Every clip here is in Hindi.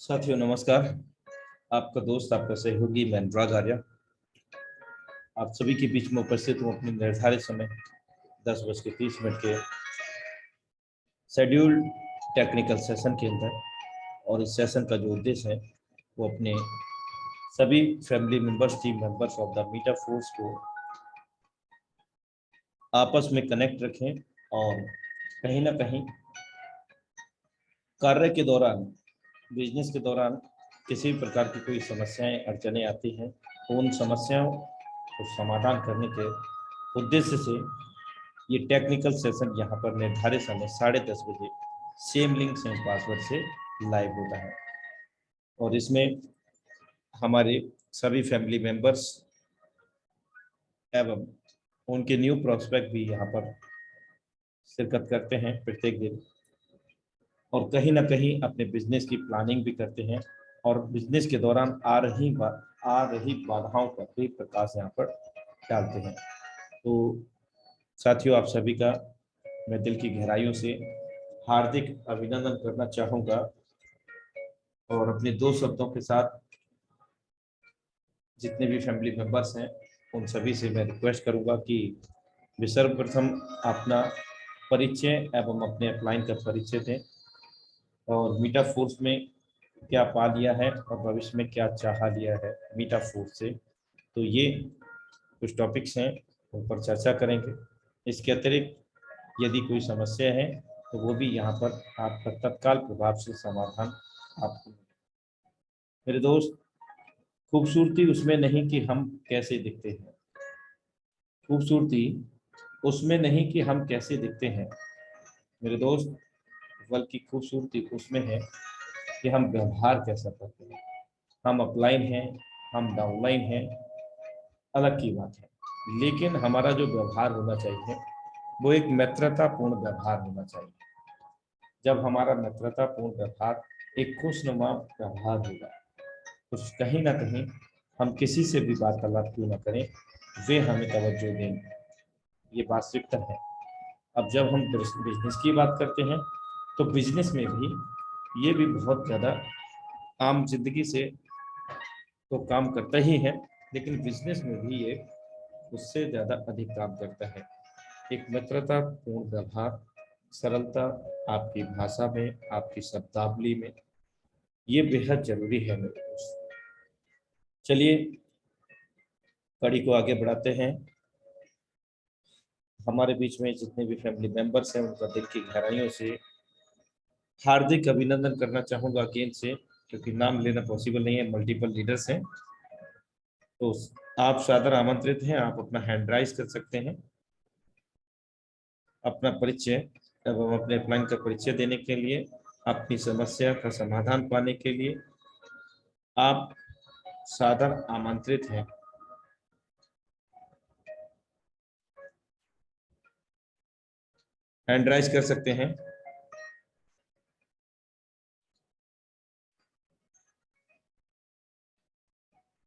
साथियों नमस्कार। आपका दोस्त आपका सहयोगी मैं अनुराग आर्य आप सभी के बीच में उपस्थित हूँ अपने निर्धारित समय 10:30 के शेड्यूल्ड टेक्निकल सेशन के अंदर। और इस सेशन का जो उद्देश्य है वो अपने सभी family members, team members of the Meta Force को आपस में कनेक्ट रखें और कहीं ना कहीं कार्य के दौरान, बिजनेस के दौरान किसी भी प्रकार की कोई समस्याएं अड़चने आती हैं तो उन समस्याओं को समाधान करने के उद्देश्य से ये टेक्निकल सेशन यहाँ पर निर्धारित समय 10:30 सेम लिंक सेम पासवर्ड से लाइव होता है। और इसमें हमारे सभी फैमिली मेंबर्स एवं उनके न्यू प्रोस्पेक्ट भी यहाँ पर शिरकत करते हैं प्रत्येक दिन, और कहीं ना कहीं अपने बिजनेस की प्लानिंग भी करते हैं और बिजनेस के दौरान आ रही बाधाओं पर भी प्रकाश यहाँ पर डालते हैं। तो साथियों, आप सभी का मैं दिल की गहराइयों से हार्दिक अभिनंदन करना चाहूँगा और अपने दो शब्दों के साथ जितने भी फैमिली मेंबर्स हैं उन सभी से मैं रिक्वेस्ट करूँगा कि वे सर्वप्रथम अपना परिचय एवं अपने अपलाइन का परिचय दें और मीटा फोर्स में क्या पा लिया है और भविष्य में क्या चाह लिया है मीटा फोर्स से। तो ये कुछ टॉपिक्स हैं उन पर चर्चा करेंगे। इसके अतिरिक्त यदि कोई समस्या है तो वो भी यहाँ पर आपका तत्काल प्रभाव से समाधान आपको। मेरे दोस्त, खूबसूरती उसमें नहीं कि हम कैसे दिखते हैं, खूबसूरती उसमें नहीं कि हम कैसे दिखते हैं मेरे दोस्त, बल्कि खूबसूरती उसमें है कि हम व्यवहार कैसा करते हैं। हम अपलाइन हैं, हम डाउनलाइन हैं, अलग की बात है, लेकिन हमारा जो व्यवहार होना चाहिए वो एक मित्रतापूर्ण व्यवहार होना चाहिए। जब हमारा मित्रतापूर्ण व्यवहार एक खुशनुमा व्यवहार होगा तो कहीं ना कहीं हम किसी से भी वार्तालाप क्यों ना करें, वे हमें तवज्जो देंगे। ये वास्तविकता है। अब जब हम बिजनेस की बात करते हैं तो बिजनेस में भी ये भी बहुत ज़्यादा आम जिंदगी से तो काम करता ही है, लेकिन बिजनेस में भी ये उससे ज़्यादा अधिक काम करता है। एक मित्रतापूर्ण व्यवहार, सरलता आपकी भाषा में, आपकी शब्दावली में, ये बेहद जरूरी है मेरे दोस्त। चलिए कड़ी को आगे बढ़ाते हैं। हमारे बीच में जितने भी फैमिली मेंबर्स हैं उनका दिल की गहराइयों से हार्दिक अभिनंदन करना चाहूँगा अगेन से, क्योंकि नाम लेना पॉसिबल नहीं है, मल्टीपल लीडर्स हैं। तो आप सादर आमंत्रित हैं, आप अपना हैंड राइज कर सकते हैं अपना परिचय एवं अपने प्लान का परिचय देने के लिए, अपनी समस्या का समाधान पाने के लिए आप सादर आमंत्रित हैं। हैंड राइज कर सकते हैं।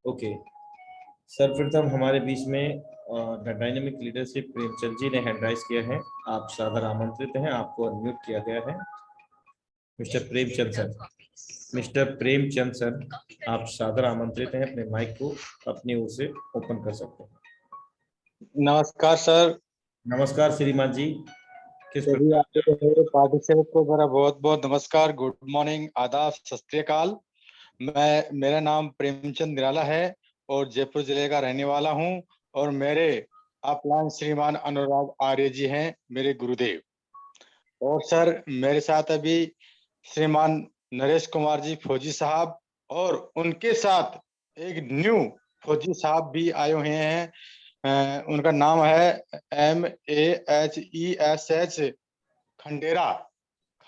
ओके, सर्वप्रथम हमारे बीच में the dynamic leadership Premchand ji ने हैंड राइज किया है। आप सादर आमंत्रित हैं, आपको अनम्यूट किया गया है। Mister Premchand sir, mister Premchand sir, आप सादर आमंत्रित हैं, अपने माइक को अपनी ओर से ओपन कर सकते हैं। नमस्कार सर। नमस्कार श्रीमान जी। किस सभी आपके पार्टिसिपेंट को मेरा बहुत बहुत नमस्कार, गुड मॉर्निंग, आदाब, सत श्री अकाल। मेरा नाम प्रेमचंद निराला है और जयपुर जिले का रहने वाला हूं और मेरे अपलाइन श्रीमान अनुराग आर्य जी हैं, मेरे गुरुदेव। और सर मेरे साथ अभी श्रीमान नरेश कुमार जी फौजी साहब और उनके साथ एक न्यू फौजी साहब भी आए हुए हैं। उनका नाम है MAHESH खंडेरा।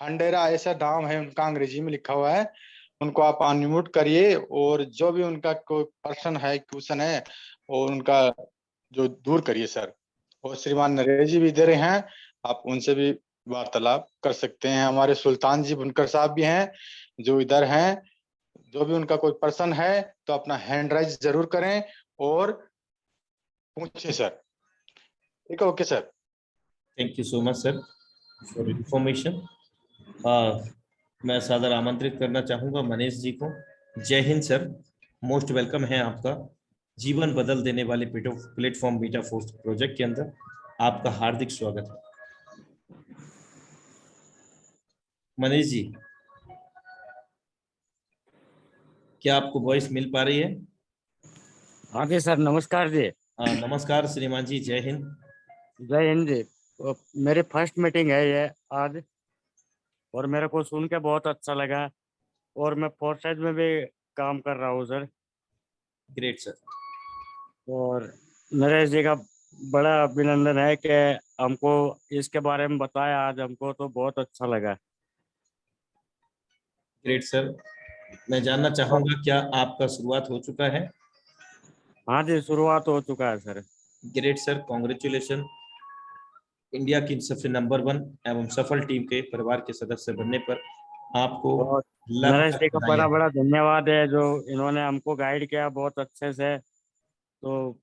खंडेरा ऐसा नाम है उनका, अंग्रेजी में लिखा हुआ है। उनको आप अनम्यूट करिए और जो भी उनका कोई प्रश्न है, क्वेश्चन है, और उनका जो दूर करिए सर। और श्रीमान नरेश जी भी इधर हैं, आप उनसे भी वार्तालाप कर सकते हैं। हमारे सुल्तान जी बुनकर साहब भी हैं जो इधर हैं। जो भी उनका कोई प्रश्न है तो अपना हैंड राइज जरूर करें और पूछिए सर। ठीक है, okay sir. Thank you so much sir for information. मैं सादर आमंत्रित करना चाहूंगा मनीष जी को। जय हिंद सर, मोस्ट वेलकम है आपका जीवन बदल देने वाले प्लेटफॉर्म बीटा फोर्स प्रोजेक्ट के अंदर। आपका हार्दिक स्वागत है मनीष जी। क्या आपको वॉइस मिल पा रही है? हाँ जी सर, नमस्कार जी। नमस्कार श्रीमान जी, जय हिंद। जय हिंद जी। तो मेरी फर्स्ट मीटिंग है ये आज, और मेरे को सुन के बहुत अच्छा लगा, और मैं फोर्सेज में भी काम कर रहा हूँ सर। Great sir. और नरेश जी का बड़ा अभिनंदन है कि हमको इसके बारे में बताया आज हमको, तो बहुत अच्छा लगा। ग्रेट सर, मैं जानना चाहूंगा क्या आपका शुरुआत हो चुका है? हाँ जी, शुरुआत हो चुका है sir. Great sir, congratulation. India की सबसे नंबर 1 एवं सफल टीम के परिवार के सदस्य बनने पर आपको और लाख नरेश लाख जी का बड़ा बधाइयाँ। बड़ा धन्यवाद है, जो इन्होंने हमको गाइड किया बहुत अच्छे से। तो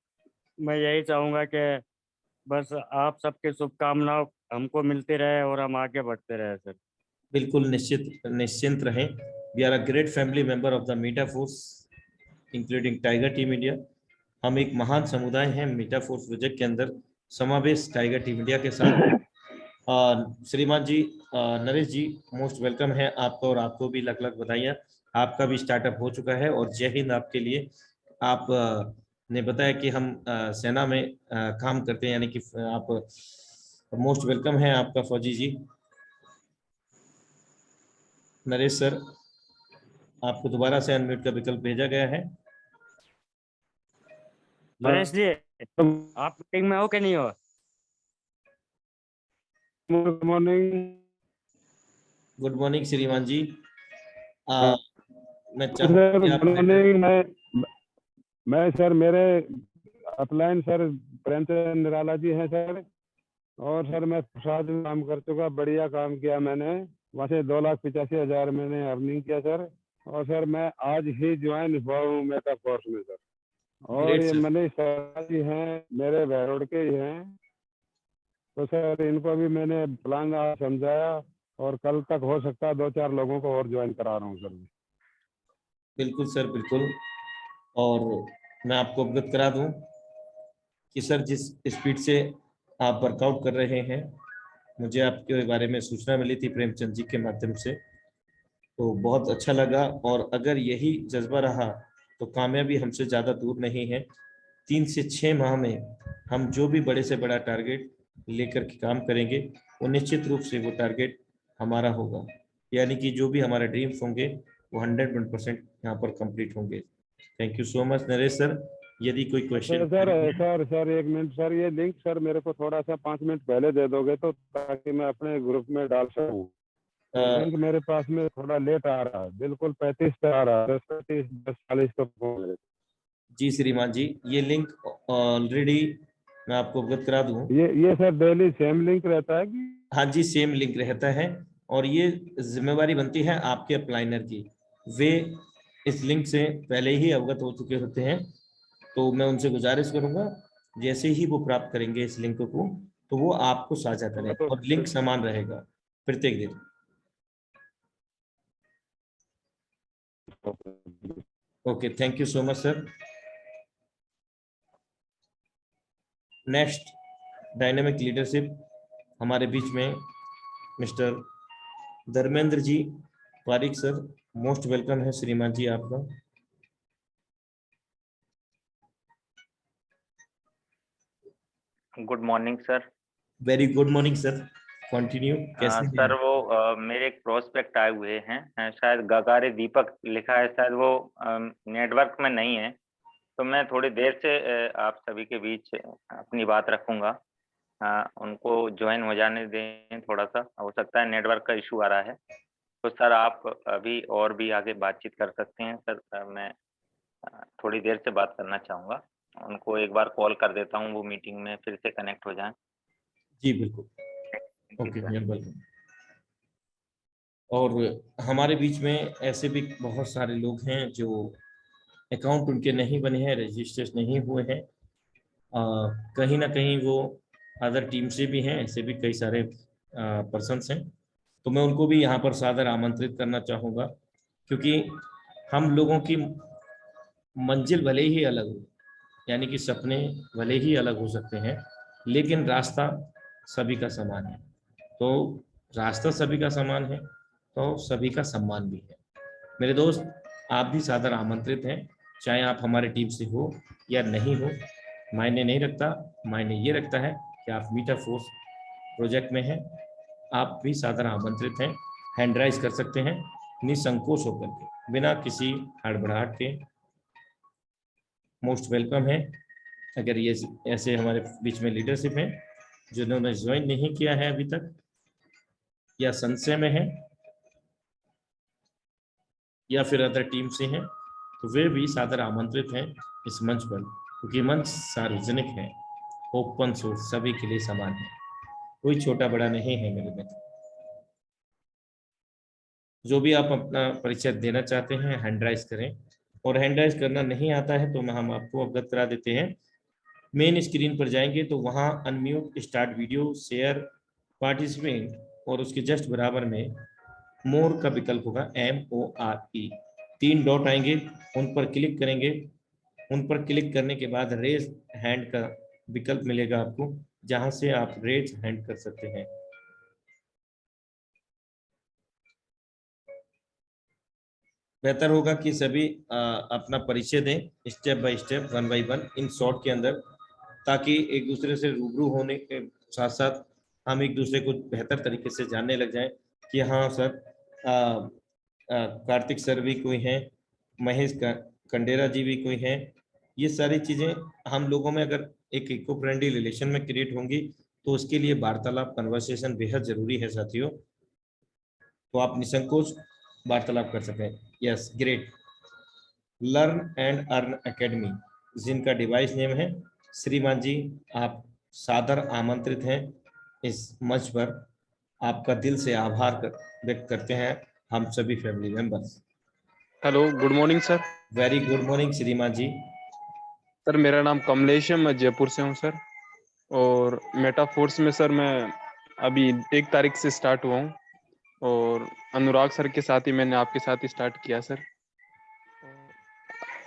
मैं यही चाहूंगा कि बस आप सबकी शुभकामनाएं हमको मिलती रहे और हम आगे बढ़ते रहे सर। बिल्कुल निश्चिंत रहें। We are a great family member of the Meta Force including tiger team India. हम एक महान समुदाय हैं मीटा फोर्स प्रोजेक्ट के अंदर समावेश टाइगर टीम इंडिया के साथ। श्रीमान जी, नरेश जी, मोस्ट वेलकम है आपका, और आपको भी लाख लाख बधाइयाँ। आपका भी स्टार्टअप हो चुका है और जय हिंद आपके लिए। आप ने बताया कि हम सेना में काम करते हैं, यानी कि आप मोस्ट वेलकम है आपका फौजी जी। नरेश सर, आपको दोबारा से अनम्यूट का विकल्प भेजा गया है। नरेश जी, आप मीटिंग में हो कि नहीं हो? Good morning. गुड मॉर्निंग श्रीमान जी। मैं सर चाहूँगा कि गुड आप मॉर्निंग। मैं सर, मेरे अपलाइन सर प्रेमचंद निराला जी हैं सर, और सर मैं प्रसाद में काम कर चुका, बढ़िया काम किया मैंने। वहाँ से 2,85,000 मैंने अर्निंग किया सर। और सर मैं आज ही ज्वाइन हुआ हूँ मेटा फोर्स में सर। और ग्रेट ये सर। मनीष सर जी हैं, मेरे बहरोड के ही हैं। तो सर इनको भी मैंने प्लान आज समझाया, और कल तक हो सकता है 2-4 लोगों को और ज्वाइन करा रहा हूँ सर। बिल्कुल सर, बिल्कुल। और मैं आपको अवगत करा दूं कि सर जिस स्पीड से आप वर्कआउट कर रहे हैं, मुझे आपके बारे में सूचना मिली थी प्रेमचंद जी के माध्यम से, तो बहुत अच्छा लगा। और अगर यही जज्बा रहा तो कामयाबी हमसे ज़्यादा दूर नहीं है। 3 से 6 माह में हम जो भी बड़े से बड़ा टारगेट लेकर के काम करेंगे, वो निश्चित रूप से वो टारगेट हमारा होगा। यानी कि जो भी हमारे ड्रीम्स होंगे वो 101% यहाँ पर कंप्लीट होंगे। Thank you so much Naresh sir. यदि कोई question sir sir sir 1 minute sir, ये लिंक सर मेरे को थोड़ा सा 5 मिनट पहले दे दोगे तो, ताकि मैं अपने ग्रुप में डाल सकूं। लिंक मेरे पास में थोड़ा लेट आ रहा है, बिल्कुल 35 पे आ रहा है, 10:35 10:40 पे पहुंच गए। जी श्रीमान जी, ये लिंक ऑलरेडी मैं आपको अवगत करा दूं। ये सर डेली सेम लिंक रहता है कि? हाँ जी, सेम लिंक रहता है, और ये जिम्मेवारी बनती है आपके अप्लाइनर की। वे इस लिंक से पहले ही अवगत हो चुके होते हैं, तो मैं उनसे गुजारिश करूंगा जैसे ही वो प्राप्त करेंगे इस लिंक को, तो वो आपको साझा करें, तो और लिंक समान रहेगा प्रत्येक दिन। Okay, thank you so much sir. Next dynamic leadership हमारे बीच में mister Dharmendra ji Pareek sir, most welcome है श्रीमान जी आपका। Good morning sir. Very good morning sir, continue. कैसे हैं सर आप? वो मेरे एक प्रोस्पेक्ट आए हुए हैं, शायद गगारे दीपक लिखा है, शायद वो नेटवर्क में नहीं है, तो मैं थोड़ी देर से आप सभी के बीच अपनी बात रखूंगा। उनको ज्वाइन हो जाने दें, थोड़ा सा हो सकता है नेटवर्क का इशू आ रहा है। तो सर आप अभी और भी आगे बातचीत कर सकते हैं सर। मैं थोड़ी देर से बात करना चाहूँगा। उनको एक बार कॉल कर देता हूँ, वो मीटिंग में फिर से कनेक्ट हो जाएं। जी बिल्कुल, ओके, वेलकम। और हमारे बीच में ऐसे भी बहुत सारे लोग हैं जो अकाउंट उनके नहीं बने हैं, रजिस्टर्ड नहीं हुए हैं। कहीं ना कहीं वो अदर टीम से भी हैं, ऐसे भी कई सारे पर्सन्स हैं। तो मैं उनको भी यहाँ पर सादर आमंत्रित करना चाहूँगा, क्योंकि हम लोगों की मंजिल भले ही अलग हो, यानी कि सपने भले ही अलग हो सकते हैं, लेकिन रास्ता सभी का समान है। तो रास्ता सभी का समान है तो सभी का सम्मान भी है। मेरे दोस्त, आप भी सादर आमंत्रित हैं, चाहे आप हमारी टीम से हो या नहीं हो, मायने नहीं रखता। मायने ये रखता है कि आप मीटा फोर्स प्रोजेक्ट में हैं। आप भी सादर आमंत्रित हैं, हैंड राइज कर सकते हैं निसंकोच होकर के, बिना किसी हड़बड़ाहट के। मोस्ट वेलकम है। अगर ये ऐसे हमारे बीच में लीडरशिप है जिन्होंने ज्वाइन नहीं किया है अभी तक, या संशय में है, या फिर अदर टीम से हैं, तो वे भी सादर आमंत्रित हैं इस मंच पर, क्योंकि मंच सार्वजनिक है, ओपन सोर्स, सभी के लिए समान है, कोई छोटा बड़ा नहीं है। मेरे मित्र, जो भी आप अपना परिचय देना चाहते हैं हैंड राइज करें, और हैंड राइज करना नहीं आता है तो हम आपको अवगत करा देते हैं। मेन स्क्रीन पर जाएंगे तो वहां unmute, start video, share, participate, और उसके जस्ट बराबर में मोर का विकल्प होगा, MORE, 3 डॉट आएंगे, उन पर क्लिक करेंगे। उन पर क्लिक करने के बाद रेज हैंड का विकल्प मिलेगा आपको, जहां से आप रेज हैंड कर सकते हैं। बेहतर होगा कि सभी अपना परिचय दें step by step, 1 by 1, in short के अंदर, ताकि एक दूसरे से रूबरू होने के साथ साथ हम एक दूसरे को बेहतर तरीके से जानने लग जाएं कि हाँ सर, कार्तिक सर भी कोई हैं, महेश कंडेरा जी भी कोई हैं। ये सारी चीज़ें हम लोगों में अगर एक इको फ्रेंडली रिलेशन में क्रिएट होंगी तो उसके लिए वार्तालाप, कन्वर्सेशन बेहद जरूरी है साथियों। तो आप निसंकोच वार्तालाप कर सकें। Yes, great. Learn and earn academy जिनका डिवाइस नेम है, श्रीमान जी आप सादर आमंत्रित हैं इस मंच पर। आपका दिल से आभार व्यक्त करते हैं हम सभी family members. Hello, good morning sir. Very good morning श्रीमान जी। सर मेरा नाम कमलेश है, मैं जयपुर से हूँ सर। और मेटा फोर्स में सर मैं अभी 1 तारीख से स्टार्ट हुआ हूँ, और अनुराग सर के साथ ही मैंने आपके साथ ही स्टार्ट किया सर।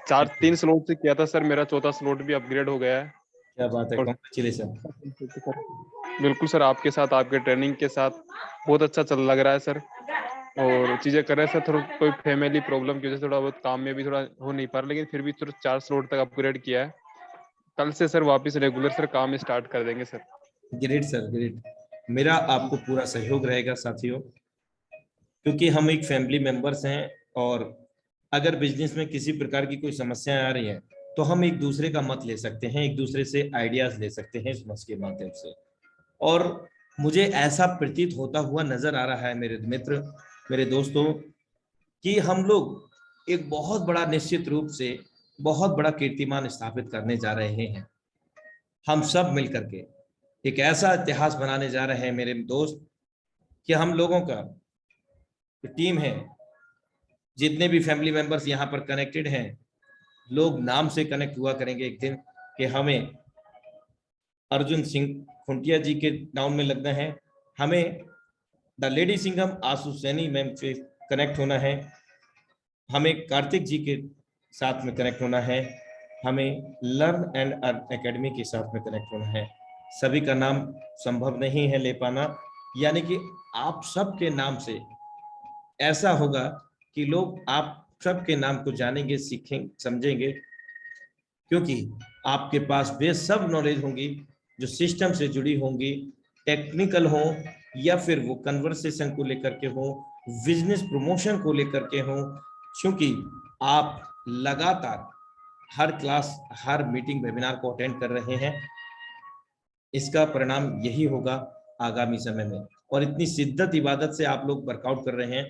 3 स्लॉट से किया था सर, मेरा 4था स्लॉट भी अपग्रेड हो गया है। क्या बात है, और कांग्रेचुलेशन। बिल्कुल सर, आपके साथ, आपके ट्रेनिंग के साथ बहुत अच्छा लग रहा है सर। और चीज़ें कर रहे हैं सर, थोड़ा कोई फैमिली प्रॉब्लम की वजह से थोड़ा बहुत काम में भी थोड़ा हो नहीं पा रहा, लेकिन फिर भी थोड़ा 4 स्लॉट तक अपग्रेड किया है। कल से सर वापस रेगुलर सर काम स्टार्ट कर देंगे सर। Great sir, great. मेरा आपको पूरा सहयोग रहेगा साथियों, क्योंकि हम एक फैमिली मेंबर्स हैं, और अगर बिजनेस में किसी प्रकार की कोई समस्याएं आ रही हैं तो हम एक दूसरे का मत ले सकते हैं, एक दूसरे से आइडियाज ले सकते हैं इस मंच के माध्यम से। और मुझे ऐसा प्रतीत होता हुआ नजर आ रहा है मेरे मित्र, मेरे दोस्तों, कि हम लोग एक बहुत बड़ा, निश्चित रूप से बहुत बड़ा कीर्तिमान स्थापित करने जा रहे हैं। हम सब मिलकर के एक ऐसा इतिहास बनाने जा रहे हैं मेरे दोस्त, कि हम लोगों का टीम है, जितने भी फैमिली मेंबर्स यहाँ पर कनेक्टेड हैं, लोग नाम से कनेक्ट हुआ करेंगे एक दिन, कि हमें अर्जुन सिंह खुंटिया जी के नाम में लगना है, हमें the lady Singham Ashu Saini ma'am से कनेक्ट होना है, हमें कार्तिक जी के साथ में कनेक्ट होना है, हमें लर्न एंड अर्न एकेडमी के साथ में कनेक्ट होना है। सभी का नाम संभव नहीं है ले पाना, यानी कि आप सबके नाम से ऐसा होगा कि लोग आप सबके नाम को जानेंगे, सीखेंगे, समझेंगे, क्योंकि आपके पास वे सब नॉलेज होंगी जो सिस्टम से जुड़ी होंगी, टेक्निकल हो या फिर वो कन्वर्सेशन को लेकर के हो, बिजनेस प्रमोशन को लेकर के हो। क्योंकि आप लगातार हर क्लास, हर मीटिंग, वेबिनार को अटेंड कर रहे हैं, इसका परिणाम यही होगा आगामी समय में। और इतनी शिद्दत इबादत से आप लोग वर्कआउट कर रहे हैं,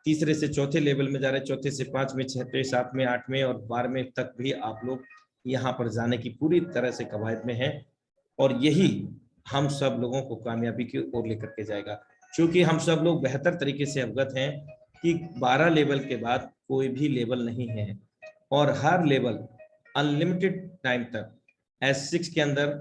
3रे से 4थे लेवल में जा रहे हैं, 4थे से 5वें, 6वें, 7वें, 8वें और 12वें तक भी आप लोग यहाँ पर जाने की पूरी तरह से कवायद में हैं। और यही हम सब लोगों को कामयाबी की ओर लेकर के जाएगा, क्योंकि हम सब लोग बेहतर तरीके से अवगत हैं कि 12 लेवल के बाद कोई भी लेवल नहीं है, और हर लेवल अनलिमिटेड टाइम तक S6 के अंदर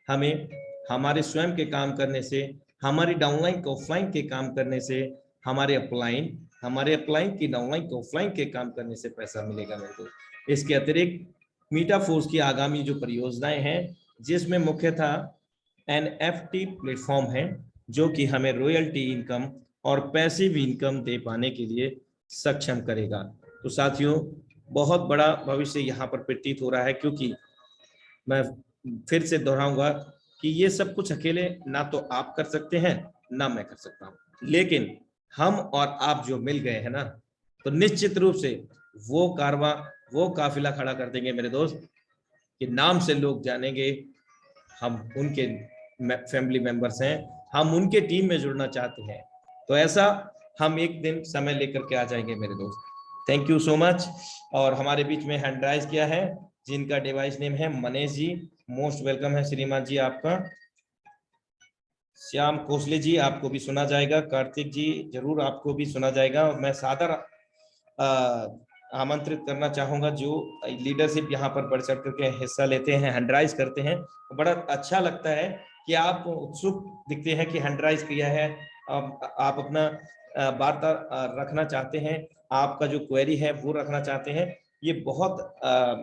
हमें हमारे स्वयं के काम करने से हमारी डाउनलाइन को ऑफलाइन के काम करने से हमारे अपलाइन की डाउनलाइन को ऑफलाइन के काम करने से पैसा मिलेगा मेरे दोस्त। इसके अतिरिक्त मीटाफोर्स की आगामी जो परियोजनाएं हैं, जिसमें मुख्यतः एनएफटी प्लेटफॉर्म है, जो कि हमें रॉयल्टी इनकम और पैसिव इनकम दे पाने के लिए सक्षम करेगा। तो साथियों, बहुत बड़ा भविष्य यहाँ पर प्रतीत हो रहा है, क्योंकि मैं फिर से दोहराऊंगा कि ये सब कुछ अकेले ना तो आप कर सकते हैं, ना मैं कर सकता हूँ, लेकिन हम और आप जो मिल गए हैं ना, तो निश्चित रूप से वो काफिला खड़ा कर देंगे मेरे दोस्त, कि नाम से लोग जानेंगे हम उनके फैमिली मेंबर्स हैं, हम उनके टीम में जुड़ना चाहते हैं। तो ऐसा हम एक दिन समय लेकर के आ जाएंगे मेरे दोस्त। Thank you so much. और हमारे बीच में हैंड राइज किया है, जिनका डिवाइस नेम है मनीष जी, मोस्ट वेलकम है श्रीमान जी आपका। श्याम खोसले जी, आपको भी सुना जाएगा। कार्तिक जी, जरूर आपको भी सुना जाएगा। और मैं सादर आमंत्रित करना चाहूंगा, जो लीडरशिप यहाँ पर बढ़ चढ़ करके हिस्सा लेते हैं, हैंडराइज करते हैं, तो बड़ा अच्छा लगता है कि आप उत्सुक दिखते हैं कि हैंडराइज किया है, आप अपना वार्ता रखना चाहते हैं, आपका जो क्वेरी है वो रखना चाहते हैं। ये बहुत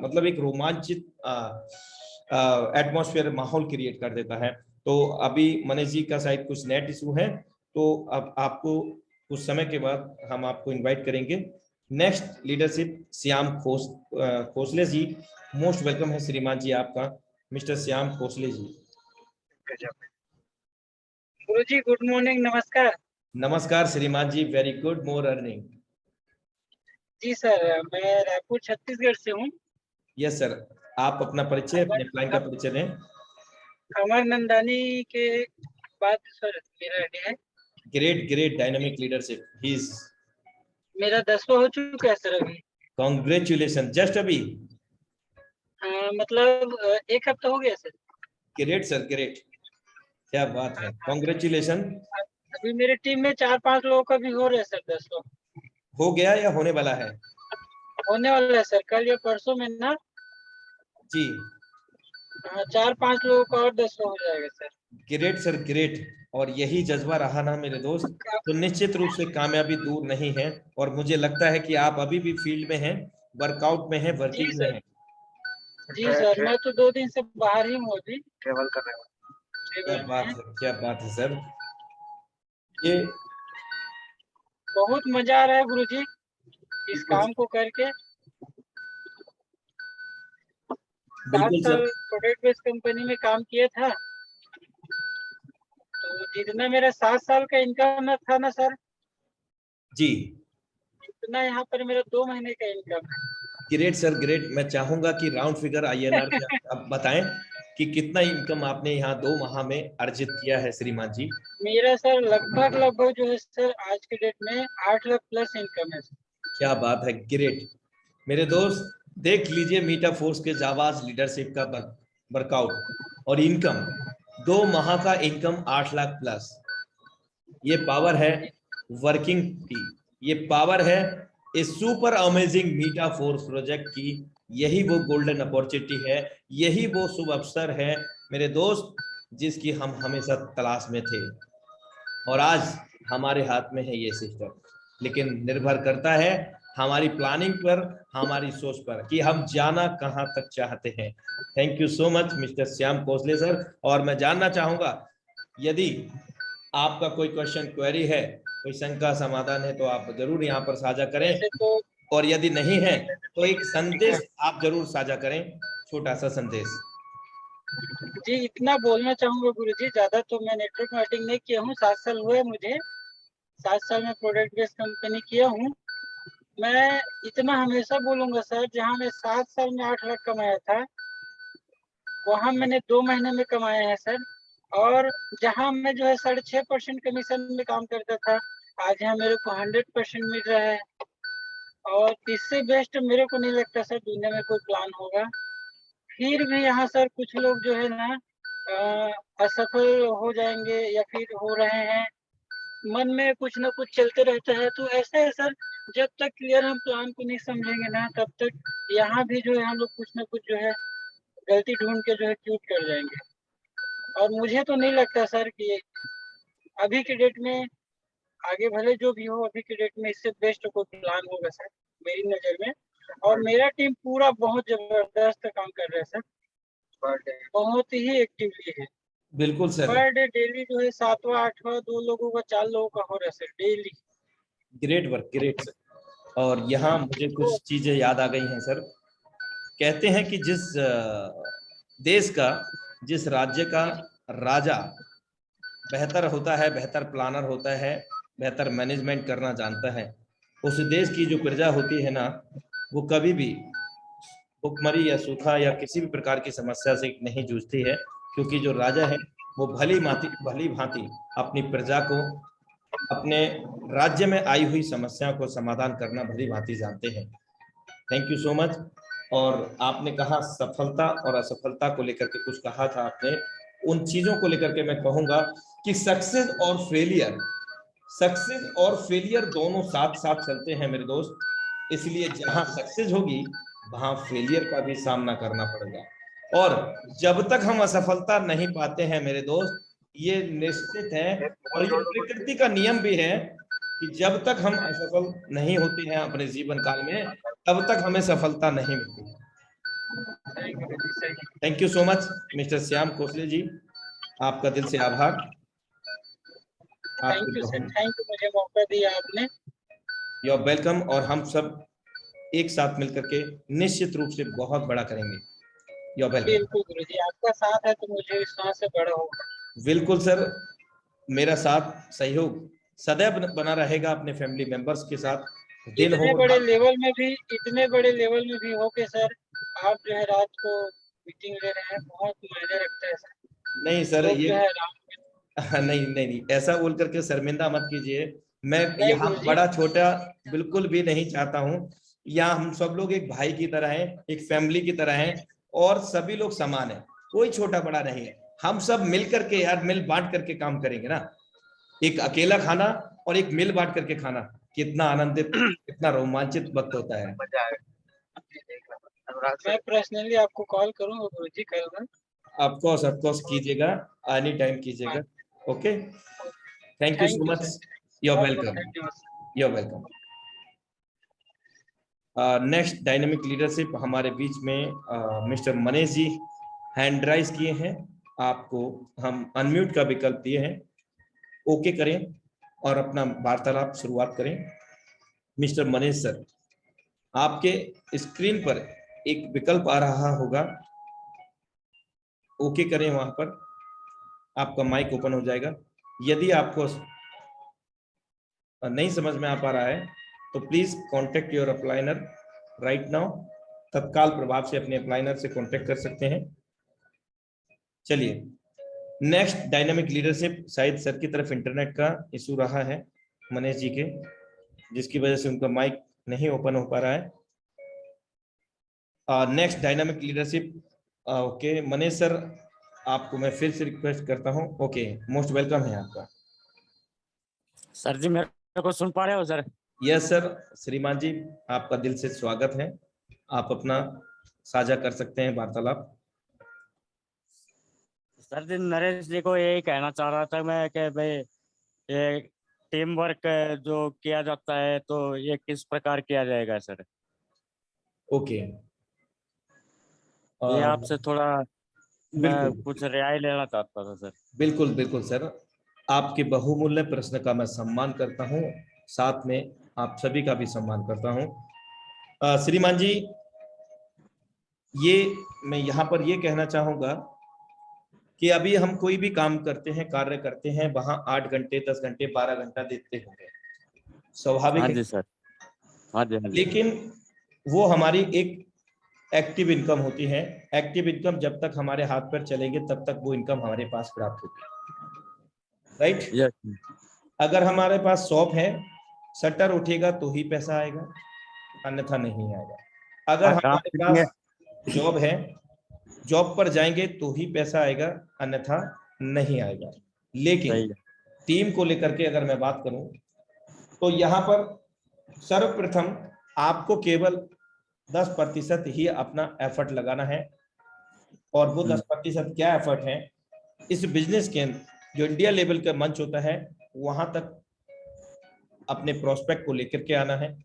मतलब एक रोमांचित एटमॉस्फेयर, माहौल क्रिएट कर देता है। तो अभी मनीष जी का शायद कुछ नेट इशू है, तो अब आपको कुछ समय के बाद हम आपको इनवाइट करेंगे। नेक्स्ट लीडरशिप श्याम खोसले जी, मोस्ट वेलकम है श्रीमान जी आपका, मिस्टर श्याम खोसले जी। गुरु जी गुड मॉर्निंग, नमस्कार। नमस्कार श्रीमान जी, वेरी गुड मॉर्निंग। जी सर, मैं रायपुर छत्तीसगढ़ से हूँ। यस सर, आप अपना परिचय, अपने क्लाइंट का परिचय दें। अमर नंदानी के बाद सर मेरा है। Great dynamic leadership, he is. मेरा 10वां हो चुका है सर अभी। कांग्रेचुलेशन, जस्ट अभी? मतलब 1 हफ्ता हो गया सर। ग्रेट सर, ग्रेट, क्या बात है, कांग्रेचुलेशन। अभी मेरे टीम में 4-5 लोगों का भी हो रहा है सर 10वां। हो गया या होने वाला है? होने वाला है सर, कल या परसों में ना जी। 4-5 लोगों का और 10वां हो जाएगा सर। Great sir, great. और यही जज्बा रहा ना मेरे दोस्त, तो निश्चित रूप से कामयाबी दूर नहीं है। और मुझे लगता है कि आप अभी भी फील्ड में हैं, वर्कआउट में हैं, वर्किंग में हैं। जी सर, मैं तो 2 दिन से बाहर ही हूँ, अभी ट्रेवल कर रहा हूँ। क्या बात है, क्या बात है सर, ये बहुत मजा आ रहा है गुरुजी इस काम को करके। 7 बिल्कुल साल सर। प्रोडक्ट बेस्ड कंपनी में काम किया था, तो जितना मेरा 7 साल का इनकम था ना सर, जी। इतना यहाँ पर मेरा 2 महीने का इनकम है। Great sir, great. मैं चाहूंगा कि राउंड फिगर INR में आप बताएं कि कितना इनकम आपने यहाँ 2 माह में अर्जित किया है श्रीमान जी। मेरा सर लगभग जो है सर, आज के डेट में 8 लाख प्लस इनकम है सर। क्या बात है, ग्रेट। मेरे दोस्त देख लीजिए मीटाफोर्स के जाबाज लीडरशिप का वर्कआउट और इनकम, 2 माह का इनकम 8 लाख प्लस। ये पावर है वर्किंग की, ये पावर है इस सुपर अमेजिंग मीटाफोर्स प्रोजेक्ट की। यही वो गोल्डन अपॉर्चुनिटी है, यही वो शुभ अवसर है मेरे दोस्त, जिसकी हम हमेशा तलाश में थे। और आज हमारे हाथ में है ये सिस्टम, लेकिन निर्भर करता है हमारी प्लानिंग पर, हमारी सोच पर, कि हम जाना कहां तक चाहते हैं। Thank you so much mister Shyam Khosle sir. और मैं जानना चाहूंगा, यदि आपका कोई क्वेश्चन क्वेरी है, कोई शंका समाधान है, तो आप जरूर यहाँ पर साझा करें। तो और यदि नहीं है तो एक संदेश आप जरूर साझा करें, छोटा सा संदेश। जी इतना बोलना चाहूंगा गुरुजी, ज्यादा तो मैं नेटवर्क मार्केटिंग नहीं किया हूँ। 7 साल हुए मुझे, 7 साल में प्रोडक्ट बेस्ड कंपनी किया हूँ। मैं इतना हमेशा बोलूंगा सर, जहाँ मैं 7 साल में 8 लाख कमाया था, वहाँ मैंने 2 महीने में कमाया है सर। और जहाँ मैं जो है 6.5% कमीशन में काम करता था, आज यहाँ मेरे को 100% मिल रहा है। और इससे बेस्ट मेरे को नहीं लगता सर दुनिया में कोई प्लान होगा। फिर भी यहाँ सर कुछ लोग जो है ना असफल हो जाएंगे या फिर हो रहे हैं, मन में कुछ ना कुछ चलते रहता है। तो ऐसा है सर, जब तक क्लियर हम प्लान को नहीं समझेंगे ना, तब तक यहाँ भी जो है हम लोग कुछ ना कुछ जो है गलती ढूंढ के जो है क्यूट कर जाएंगे। और मुझे तो नहीं लगता सर कि अभी के डेट में, आगे भले जो भी हो, अभी के डेट में इससे बेस्ट कोई प्लान होगा सर मेरी नज़र में। और मेरा टीम पूरा बहुत जबरदस्त काम कर रहा है सर, बहुत ही एक्टिवली है। बिल्कुल सर, पर डे डेली जो है 7वां 8वां 2 लोगों का 4 लोगों का हो रहा है sir daily. Great work, great sir. और यहाँ मुझे कुछ चीजें याद आ गई हैं सर। कहते हैं कि जिस देश का, जिस राज्य का राजा बेहतर होता है, बेहतर प्लानर होता है, बेहतर मैनेजमेंट करना जानता है, उस देश की जो प्रजा होती है ना, वो कभी भी भुखमरी या सूखा या किसी भी प्रकार की समस्या से नहीं जूझती है, क्योंकि जो राजा है वो भली भांति अपनी प्रजा को, अपने राज्य में आई हुई समस्या को समाधान करना भली भांति जानते हैं। Thank you so much. और आपने कहा सफलता और असफलता को लेकर के कुछ कहा था आपने, उन चीजों को लेकर के मैं कहूंगा कि सक्सेस और फेलियर दोनों साथ साथ चलते हैं मेरे दोस्त। इसलिए जहां सक्सेस होगी वहां फेलियर का भी सामना करना पड़ेगा। और जब तक हम असफलता नहीं पाते हैं मेरे दोस्त, ये निश्चित है और ये प्रकृति का नियम भी है कि जब तक हम असफल नहीं होते हैं अपने जीवन काल में, तब तक हमें सफलता नहीं मिलती। Thank you so much mister Shyam Khosle ji, आपका दिल से आभार। Thank you sir, thank you, मुझे मौका दिया आपने। You are welcome. और हम सब एक साथ मिलकर के निश्चित रूप से बहुत बड़ा करेंगे। You are welcome. बिल्कुल गुरुजी, आपका साथ है तो मुझे विश्वास से बड़ा होगा। बिल्कुल सर, मेरा साथ सहयोग सदैव बना रहेगा अपने फैमिली मेंबर्स के साथ। दिन हो इतने बड़े लेवल में भी हो के सर आप जो है रात को मीटिंग ले रहे हैं, बहुत मायने रखता है सर। नहीं सर, लोग ये जो है रात नहीं, ऐसा बोल करके शर्मिंदा मत कीजिए। मैं नहीं यहाँ गुरुजी। बड़ा छोटा बिल्कुल भी नहीं चाहता हूँ। यहाँ हम सब लोग एक भाई की तरह हैं, एक फैमिली की तरह हैं, और सभी लोग समान हैं, कोई छोटा बड़ा नहीं है। हम सब मिल करके यार, मिल बांट करके काम करेंगे ना। एक अकेला खाना और एक मिल बांट करके खाना, कितना आनंदित, कितना रोमांचित वक्त होता है। मैं पर्सनली आपको कॉल करूंगा गुरुजी कल में। ऑफ कोर्स कीजिएगा, एनी टाइम कीजिएगा। Okay, thank you so much. You are welcome, you are welcome. Next dynamic leadership हमारे बीच में mister Manish ji hand raise किए हैं। आपको हम अनम्यूट का विकल्प दिए हैं, ओके करें और अपना वार्तालाप शुरुआत करें। मिस्टर मनीष सर, आपके स्क्रीन पर एक विकल्प आ रहा होगा, ओके करें, वहां पर आपका माइक ओपन हो जाएगा। यदि आपको नहीं समझ में आ पा रहा है तो please contact your upliner right now. तत्काल प्रभाव से अपने अप्लाइनर से कॉन्टेक्ट कर सकते हैं। चलिए, नेक्स्ट डायनामिक लीडरशिप, शायद सर की तरफ इंटरनेट का इशू रहा है मनीष जी के, जिसकी वजह से उनका माइक नहीं ओपन हो पा रहा है। Next dynamic leadership, okay Manish sir, आपको मैं फिर से रिक्वेस्ट करता हूं। ओके, मोस्ट वेलकम है आपका। सर जी मेरे को सुन पा रहे हो सर? यस सर, श्रीमान जी आपका दिल से स्वागत है, आप अपना साझा कर सकते हैं वार्तालाप। सर जी नरेश जी को यही कहना चाह रहा था मैं कि भाई ये टीम वर्क जो किया जाता है तो ये किस प्रकार किया जाएगा सर? ओके, ये आपसे थोड़ा मैं बिल्कुल कुछ राय लेना चाहता था सर। बिल्कुल सर, आपके बहुमूल्य प्रश्न का मैं सम्मान करता हूं, साथ में आप सभी का भी सम्मान करता हूं। श्रीमान जी, ये मैं यहाँ पर ये कहना चाहूंगा कि अभी हम कोई भी काम करते हैं, कार्य करते हैं, वहां 8 घंटे 10 घंटे 12 घंटा देते होंगे, स्वाभाविक हाँ है। जी सर, हाँ जी, हाँ जी। लेकिन वो हमारी एक एक्टिव इनकम होती है। एक्टिव इनकम जब तक हमारे हाथ पर चलेंगे तब तक वो इनकम हमारे पास प्राप्त होगी, राइट। यस। अगर हमारे पास शॉप है, शटर उठेगा तो ही पैसा आएगा, अन्यथा नहीं आएगा। अगर हमारे पास जॉब है, जॉब पर जाएंगे तो ही पैसा आएगा, अन्यथा नहीं आएगा। लेकिन टीम को लेकर के अगर मैं बात करूं तो यहाँ पर सर्वप्रथम आपको केवल 10% ही अपना एफर्ट लगाना है। और वो 10% क्या एफर्ट है, इस बिजनेस के जो इंडिया लेवल का मंच होता है वहां तक अपने प्रोस्पेक्ट को लेकर के आना है।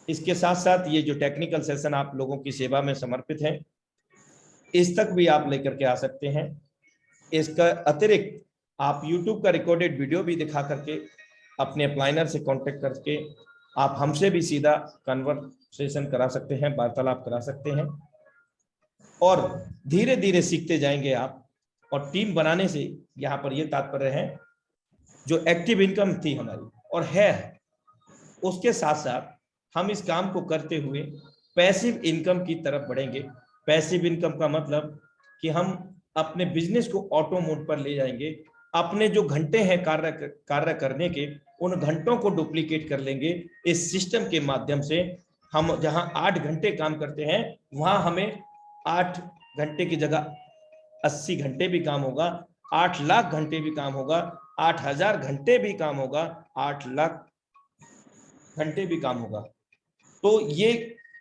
इसके साथ साथ ये जो टेक्निकल सेशन आप लोगों की सेवा में समर्पित है, इस तक भी आप लेकर के आ सकते हैं। इसका अतिरिक्त आप YouTube का रिकॉर्डेड वीडियो भी दिखा करके अपने अप्लाइनर से कांटेक्ट करके आप हमसे भी सीधा कन्वर्सेशन करा सकते हैं, वार्तालाप करा सकते हैं, और धीरे धीरे सीखते जाएंगे आप। और टीम बनाने से यहाँ पर ये तात्पर्य है, जो एक्टिव इनकम थी हमारी और है, उसके साथ साथ हम इस काम को करते हुए पैसिव इनकम की तरफ बढ़ेंगे। पैसिव इनकम का मतलब कि हम अपने बिजनेस को ऑटो मोड पर ले जाएंगे। अपने जो घंटे हैं कार्य करने के, उन घंटों को डुप्लीकेट कर लेंगे इस सिस्टम के माध्यम से। हम जहां 8 घंटे काम करते हैं, वहां हमें 8 घंटे की जगह 80 घंटे भी काम होगा, 8 लाख घंटे भी काम होगा, 8000 घंटे भी काम होगा, 8 लाख घंटे भी काम होगा। तो ये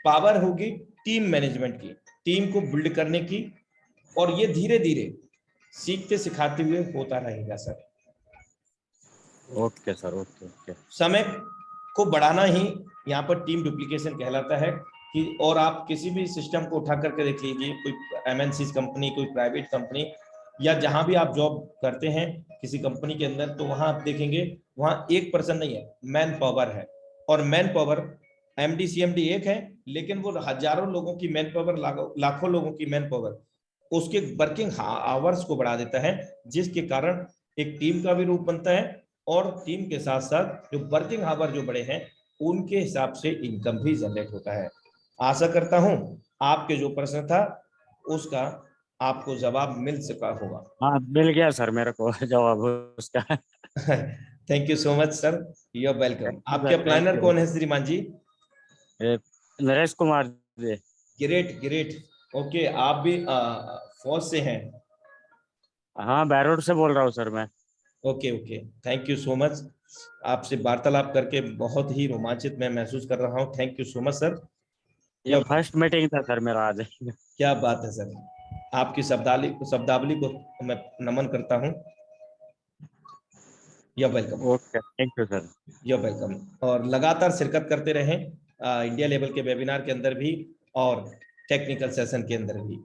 पावर होगी टीम मैनेजमेंट की, टीम को बिल्ड करने की, और ये धीरे धीरे सीखते सिखाते हुए होता रहेगा sir. Okay sir, okay okay. समय को बढ़ाना ही यहाँ पर टीम डुप्लीकेशन कहलाता है कि, और आप किसी भी सिस्टम को उठा करके देख लीजिए, कोई MNC कंपनी, कोई प्राइवेट कंपनी, या जहां भी आप जॉब करते हैं किसी कंपनी के अंदर, तो वहां आप देखेंगे वहां एक पर्सन नहीं है, मैन पावर है। और मैन पावर MD CMD एक है, लेकिन वो हजारों लोगों की मैन पावर, लाखों लोगों की मैन पावर उसके वर्किंग आवर्स को बढ़ा देता है, जिसके कारण एक टीम का भी रूप बनता है, और टीम के साथ साथ जो वर्किंग आवर जो बड़े हैं उनके हिसाब से इनकम भी जनरेट होता है। आशा करता हूं आपके जो प्रश्न था उसका आपको जवाब मिल सका होगा। हाँ, मिल गया सर मेरे को जवाब उसका। Thank you so much sir, you are welcome. आपके Thank अप्लाइनर you. कौन है श्रीमान जी? Naresh Kumar ji. Great great, okay. आप भी फौज से हैं? हाँ, बैरोड से बोल रहा हूँ सर मैं। Okay okay, thank you so much. आपसे वार्तालाप करके बहुत ही रोमांचित मैं महसूस कर रहा हूँ। Thank you so much sir. ये फर्स्ट मीटिंग था सर मेरा आज। क्या बात है सर, आपकी शब्दावली को मैं नमन करता हूँ। You welcome. Okay, thank you sir. You welcome. और लगातार शिरकत करते रहें इंडिया लेवल के वेबिनार के अंदर भी और टेक्निकल सेशन के अंदर भी।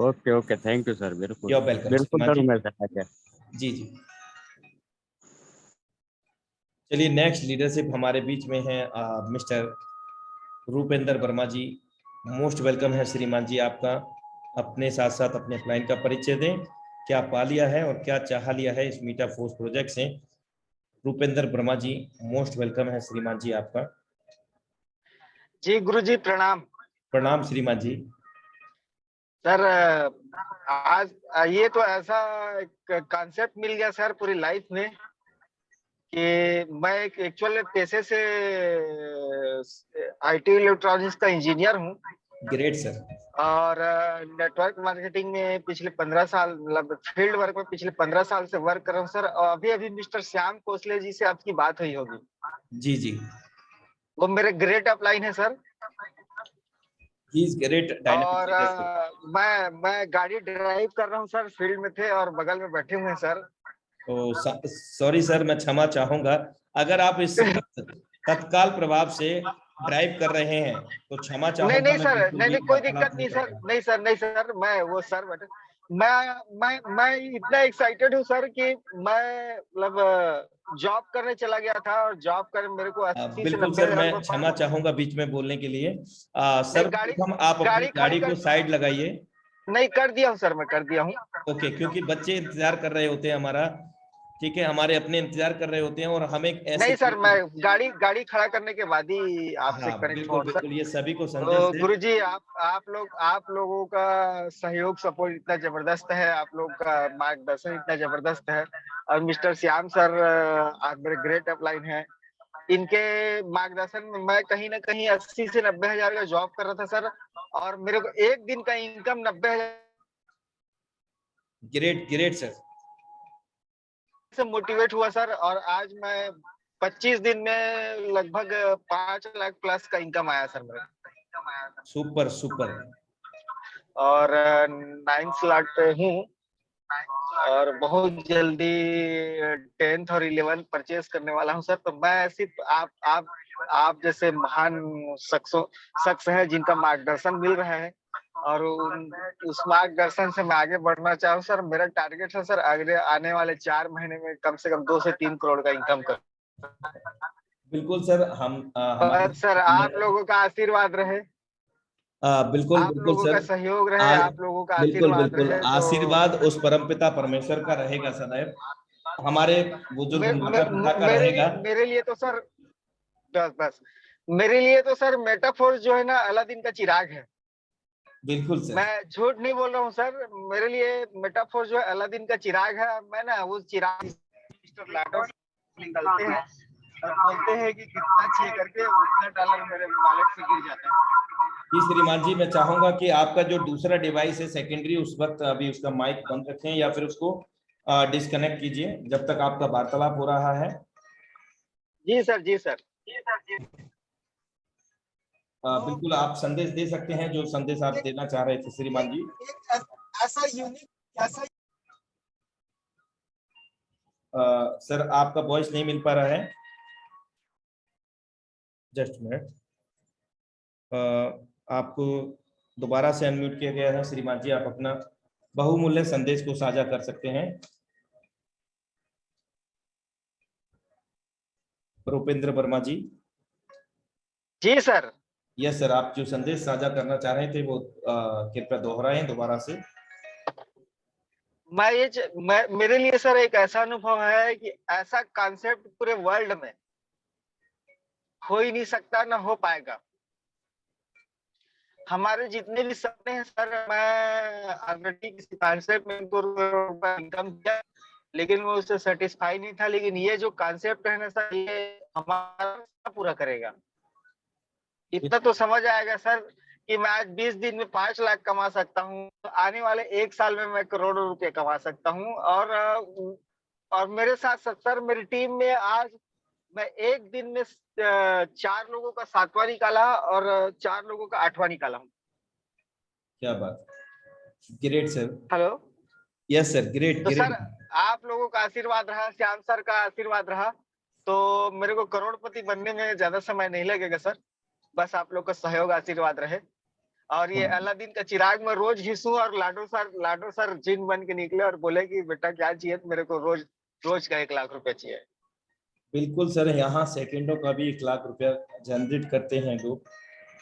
Okay okay, thank you sir. बिल्कुल यू वेलकम बिल्कुल करूँगा सर। जी जी। चलिए, नेक्स्ट लीडरशिप हमारे बीच में है मिस्टर रूपेंद्र वर्मा जी। मोस्ट वेलकम है श्रीमान जी आपका। अपने साथ साथ अपने क्लाइंट का परिचय दें, क्या पा लिया है और क्या चाह लिया है इस मीटा फोर्स प्रोजेक्ट से। रूपेंद्र वर्मा जी, मोस्ट वेलकम है श्रीमान जी आपका। जी गुरु जी प्रणाम। प्रणाम श्रीमान जी। सर आज ये तो ऐसा कॉन्सेप्ट मिल गया सर पूरी लाइफ में कि मैं एक एक्चुअल पेशे से IT इलेक्ट्रॉनिक्स का इंजीनियर हूँ। Great sir. और नेटवर्क मार्केटिंग में पिछले 15 साल, मतलब फील्ड वर्क में पिछले 15 साल से वर्क कर रहा हूँ सर। और अभी अभी मिस्टर श्याम कोसले जी से आपकी बात हुई होगी। जी जी, वो मेरे ग्रेट अपलाइन है सर। He is great. और मैं गाड़ी ड्राइव कर रहा हूँ सर, फील्ड में थे और बगल में बैठे हुए हैं सर। सॉरी सर, मैं क्षमा चाहूंगा, अगर आप इस तत्काल प्रभाव से ड्राइव कर रहे हैं तो क्षमा चाहूंगा। नहीं सर, नहीं कोई दिक्कत नहीं सर। नहीं सर मैं वो सर बैठे, मैं इतना एक्साइटेड हूँ सर कि मैं मतलब जॉब करने चला गया था और जॉब कर मेरे को 80 से 90 बिल्कुल सर, मैं हजार क्षमा चाहूंगा बीच में बोलने के लिए। सर हम आप अपनी गाड़ी को साइड लगाइए। नहीं कर दिया हूँ सर, मैं कर दिया हूँ। ओके, क्योंकि बच्चे इंतजार कर रहे होते हैं हमारा, ठीक है, हमारे अपने इंतजार कर रहे होते हैं और हमें ऐसे नहीं सर, मैं गाड़ी खड़ा करने के बाद ही आपसे कनेक्ट हुआ सर। बिल्कुल, ये सभी को तो संदेश दें। गुरुजी आप लोगों का सहयोग सपोर्ट इतना जबरदस्त है, आप लोग का मार्गदर्शन इतना जबरदस्त है। और मिस्टर श्याम सर आज मेरे ग्रेट अपलाइन है। इनके मार्गदर्शन में मैं कहीं ना कहीं 80 से 90 हजार का जॉब कर रहा था सर, और मेरे को एक दिन का इनकम 90,000 ग्रेट सर से मोटिवेट हुआ सर। और आज मैं 25 दिन में लगभग 5 लाख प्लस का इनकम आया सर मेरा। सुपर। और 9 लाख पे हूँ। और बहुत जल्दी 10th और 11th परचेज करने वाला हूँ सर। तो मैं सिर्फ आप जैसे महान शख्स हैं जिनका मार्गदर्शन मिल रहा है, और उस मार्गदर्शन से मैं आगे बढ़ना चाहूँ सर। मेरा टारगेट है सर अगले आने वाले 4 महीने में कम से कम 2 से 3 करोड़ का इनकम कर। बिल्कुल सर, बस सर आप लोगों का आशीर्वाद रहे, बिल्कुल आप बिल्कुल लोगों सर। का सहयोग रहे, आप लोगों का बिल्कुल आशीर्वाद बिल्कुल, रहे तो आशीर्वाद उस परमपिता परमेश्वर का रहेगा सदैव, हमारे बुजुर्ग माता पिता का रहेगा। मेरे लिए तो सर बस मेरे लिए तो सर मेटाफोर जो है ना अलादीन का चिराग है। बिल्कुल सर, मैं झूठ नहीं बोल रहा हूँ सर, मेरे लिए मेटाफोर जो है अलादीन का चिराग है। मैं ना वो चिराग मिस्टर लाडो निकलते हैं और बोलते हैं कि कितना चाहिए करके, उतना डॉलर मेरे वॉलेट से गिर जाता है। जी श्रीमान जी, मैं चाहूंगा कि आपका जो दूसरा डिवाइस है सेकेंडरी, उस वक्त अभी उसका माइक बंद रखें या फिर उसको डिस्कनेक्ट कीजिए जब तक आपका वार्तालाप हो रहा है। जी सर, जी सर। बिल्कुल आप संदेश दे सकते हैं जो संदेश आप देना चाह रहे थे श्रीमान जी। ऐसा यूनिक ऐसा सर आपका वॉइस नहीं मिल पा रहा है, जस्ट मिनट। आपको दोबारा से अनम्यूट किया गया है श्रीमान जी, आप अपना बहुमूल्य संदेश को साझा कर सकते हैं। रूपेंद्र वर्मा जी। जी सर। यस सर, आप जो संदेश साझा करना चाह रहे थे वो कृपया दोहराएं दोबारा से। मेरे लिए सर एक ऐसा अनुभव है कि ऐसा कॉन्सेप्ट पूरे वर्ल्ड में हो ही नहीं सकता, ना हो पाएगा। हमारे जितने भी सपने हैं सर, मैं ऑलरेडी किसी कॉन्सेप्ट में इनकम किया, लेकिन वो उससे सेटिस्फाई नहीं था। लेकिन ये जो कॉन्सेप्ट है ना सर, ये हमारा पूरा करेगा। इतना तो समझ आएगा सर कि मैं आज 20 दिन में 5 लाख कमा सकता हूँ, तो आने वाले 1 साल में मैं करोड़ों रुपए कमा सकता हूँ। और मेरे साथ सर मेरी टीम में आज मैं एक दिन में 4 लोगों का 7वां निकाला और 4 लोगों का 8वां निकाला हूँ। क्या बात, great sir. Hello. Yes sir, great तो ग्रेट। सर आप लोगों का आशीर्वाद रहा, श्याम सर का आशीर्वाद रहा, तो मेरे को करोड़पति बनने में ज्यादा समय नहीं लगेगा सर। बस आप लोग का सहयोग आशीर्वाद रहे। और ये अलादीन का चिराग में रोज घिसूं और लाडो सर जिन बन के निकले और बोले कि बेटा क्या चाहिए, मेरे को रोज का 1 लाख रुपए चाहिए। बिल्कुल सर, यहाँ सेकंडों का भी 1 लाख रुपया जनरेट करते हैं लोग।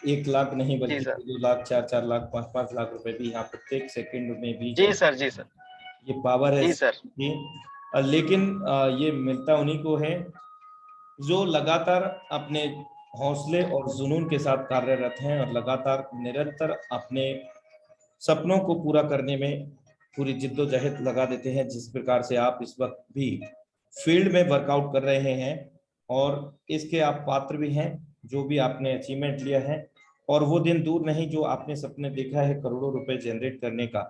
1 लाख नहीं बल्कि 2 लाख, 4 लाख, 5 लाख रुपए भी यहाँ प्रत्येक सेकंड में भी। जी सर, जी सर। ये पावर है जी सर। लेकिन ये मिलता उन्हीं को है जो लगातार अपने हौसले और जुनून के साथ कार्यरत हैं और लगातार निरंतर अपने सपनों को पूरा करने में पूरी जिद्दोजहद लगा देते हैं। जिस प्रकार से आप इस वक्त भी फील्ड में वर्कआउट कर रहे हैं और इसके आप पात्र भी हैं, जो भी आपने अचीवमेंट लिया है। और वो दिन दूर नहीं जो आपने सपने देखा है करोड़ों रुपए जनरेट करने का,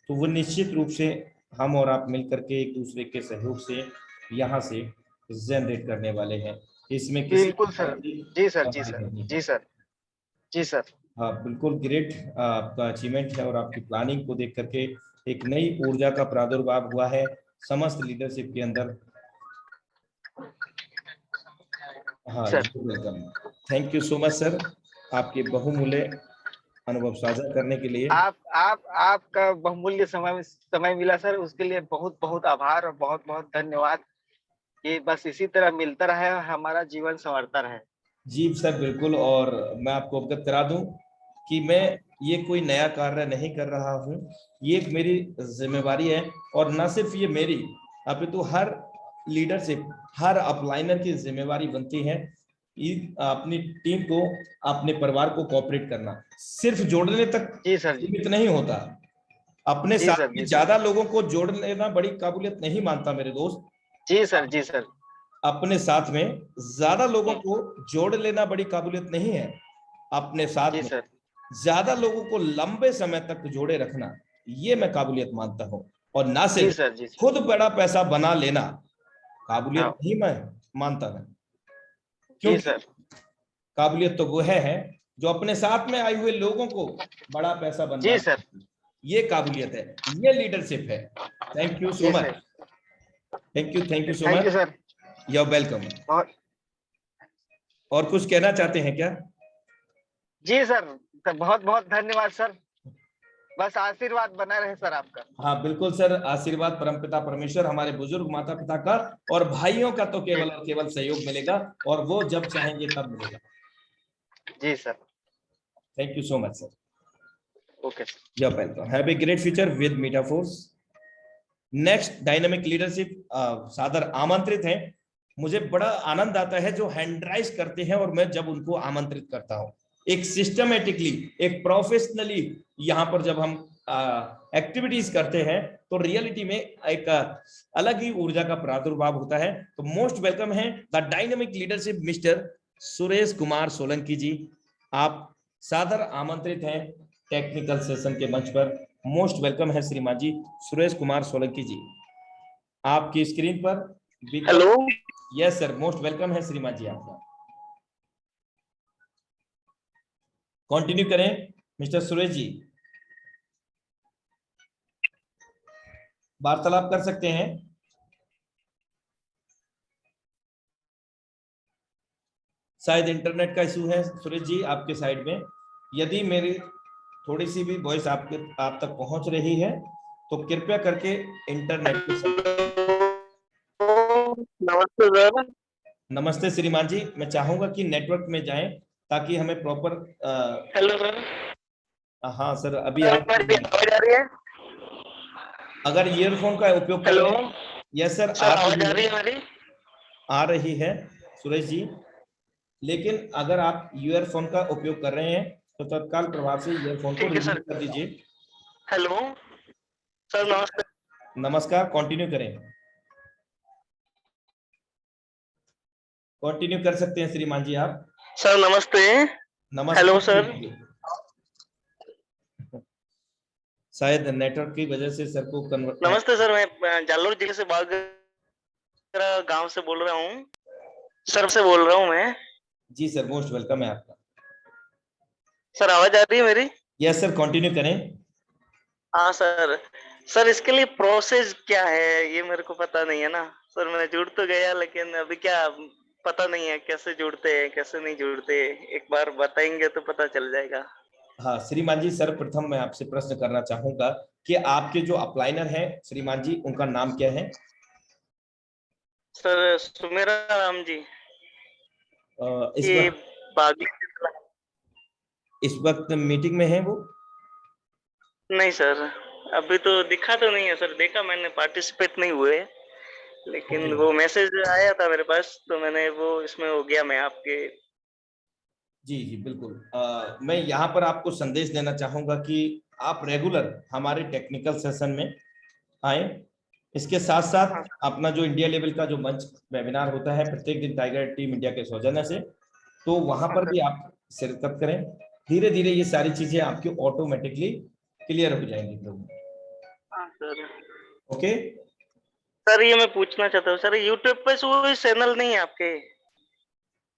तो वो निश्चित रूप से हम और आप मिलकर के एक दूसरे के सहयोग से यहाँ से जनरेट करने वाले हैं। इसमें बिल्कुल सर। जी सर, जी सर, जी सर, जी सर। हाँ बिल्कुल, ग्रेट आपका अचीवमेंट है और आपकी प्लानिंग को देख करके एक नई ऊर्जा का प्रादुर्भाव हुआ है समस्त लीडरशिप के अंदर। हाँ welcome, thank you so much sir, आपके बहुमूल्य अनुभव साझा करने के लिए। आपका बहुमूल्य समय मिला सर, उसके लिए बहुत बहुत आभार और बहुत बहुत धन्यवाद। ये बस इसी तरह मिलता रहे, हमारा जीवन संवरता रहे। जी सर बिल्कुल, और मैं आपको अवगत करा दूं कि मैं ये कोई नया कार्य नहीं कर रहा हूं, ये एक मेरी जिम्मेवारी है। और न सिर्फ ये मेरी, अपितु हर लीडरशिप, हर अपलाइनर की जिम्मेवारी बनती है अपनी टीम को, अपने परिवार को कोऑपरेट करना। सिर्फ जोड़ने तक सीमित नहीं होता, अपने साथ में ज्यादा लोगों को जोड़ लेना बड़ी काबिलियत नहीं मानता मेरे दोस्त। जी सर, जी सर। अपने साथ में ज्यादा लोगों को जोड़ लेना बड़ी काबिलियत नहीं है, अपने साथ में ज्यादा लोगों को लंबे समय तक जोड़े रखना, ये मैं काबिलियत मानता हूँ। और ना सिर्फ खुद बड़ा पैसा बना लेना काबिलियत नहीं मैं मानता है, क्योंकि काबिलियत तो वो है जो अपने साथ में आए हुए लोगों को बड़ा पैसा बनना, ये काबिलियत है, ये लीडरशिप है। थैंक यू सो जी much, sir, thank you so thank you much, sir. You are welcome. और कुछ कहना चाहते हैं क्या? जी सर, बहुत बहुत धन्यवाद सर, बस आशीर्वाद बना रहे सर आपका। हाँ बिल्कुल सर, आशीर्वाद परमपिता परमेश्वर, हमारे बुजुर्ग माता पिता का और भाइयों का तो केवल और केवल सहयोग मिलेगा, और वो जब चाहेंगे तब मिलेगा। जी sir, thank you so much sir, okay. You are welcome, have a great future with Meta Force. Next dynamic leadership सादर आमंत्रित हैं। मुझे बड़ा आनंद आता है जो हैंड राइज करते हैं, और मैं जब उनको आमंत्रित करता हूं एक सिस्टमेटिकली, एक प्रोफेशनली, यहाँ पर जब हम एक्टिविटीज करते हैं तो रियलिटी में एक अलग ही ऊर्जा का प्रादुर्भाव होता है। तो मोस्ट वेलकम है the dynamic leadership mister Suresh Kumar Solanki ji. आप सादर आमंत्रित हैं टेक्निकल सेशन के मंच पर। मोस्ट वेलकम है श्रीमान जी सुरेश कुमार सोलंकी जी, आपकी स्क्रीन पर। Hello, yes sir, most welcome है श्रीमान जी आपका। कंटिन्यू करें मिस्टर सुरेश जी, वार्तालाप कर सकते हैं। शायद इंटरनेट का इशू है सुरेश जी आपके साइड में। यदि मेरी थोड़ी सी भी वॉइस आप तक पहुंच रही है तो कृपया करके इंटरनेट को। नमस्ते सर। नमस्ते श्रीमान जी, मैं चाहूंगा कि नेटवर्क में जाएं ताकि हमें प्रॉपर। Hello sir. हाँ सर, अभी सर, आप आवाज आ रही है? अगर ईयरफोन का उपयोग कर हेलो रहे हैं। यस सर, सर, आवाज आ रही है हमारी? आ रही है सुरेश जी, लेकिन अगर आप ईयरफोन का उपयोग कर रहे हैं तो तत्काल प्रभाव से ईयरफोन को रिमूव कर दीजिए। हेलो सर, नमस्ते। नमस्कार, कंटिन्यू करें, कंटिन्यू कर सकते हैं श्रीमान जी आप। सर नमस्ते। नमस्ते। Hello sir. शायद नेटवर्क की वजह से सर को कन्वर्ट। नमस्ते सर, मैं जालोर जिले से गांव से बोल रहा हूँ सर, से बोल रहा हूँ मैं। जी सर, मोस्ट वेलकम है आपका। सर, आवाज आ रही है मेरी? यस सर, कंटिन्यू करें। हाँ सर, सर इसके लिए प्रोसेस क्या है ये मेरे को पता नहीं है ना सर। मैं जुड़ तो गया लेकिन अभी क्या पता नहीं है कैसे जुड़ते हैं कैसे नहीं जुड़ते, एक बार बताएंगे तो पता चल जाएगा। हाँ श्रीमान जी, सर्वप्रथम मैं आपसे प्रश्न करना चाहूंगा कि आपके जो अपलाइनर हैं श्रीमान जी, उनका नाम क्या है? सर सुमेरा राम जी। इस वक्त मीटिंग में है वो? नहीं सर, अभी तो दिखा तो नहीं है सर, देखा मैंने, पार्टिसिपेट नहीं हुए, लेकिन वो मैसेज आया था मेरे पास तो मैंने वो इसमें हो गया मैं आपके। जी जी बिल्कुल। मैं यहाँ पर आपको संदेश देना चाहूंगा कि आप रेगुलर हमारे टेक्निकल सेशन में आए। इसके साथ साथ अपना जो इंडिया लेवल का जो मंच वेबिनार होता है प्रत्येक दिन टाइगर टीम इंडिया के सौजन्य से, तो वहां पर भी आप शिरकत करें। धीरे धीरे ये सारी चीजें आपकी ऑटोमेटिकली क्लियर हो जाएंगी। हाँ सर। ओके सर, ये मैं पूछना चाहता हूँ सर, यूट्यूब पे कोई चैनल नहीं है आपके?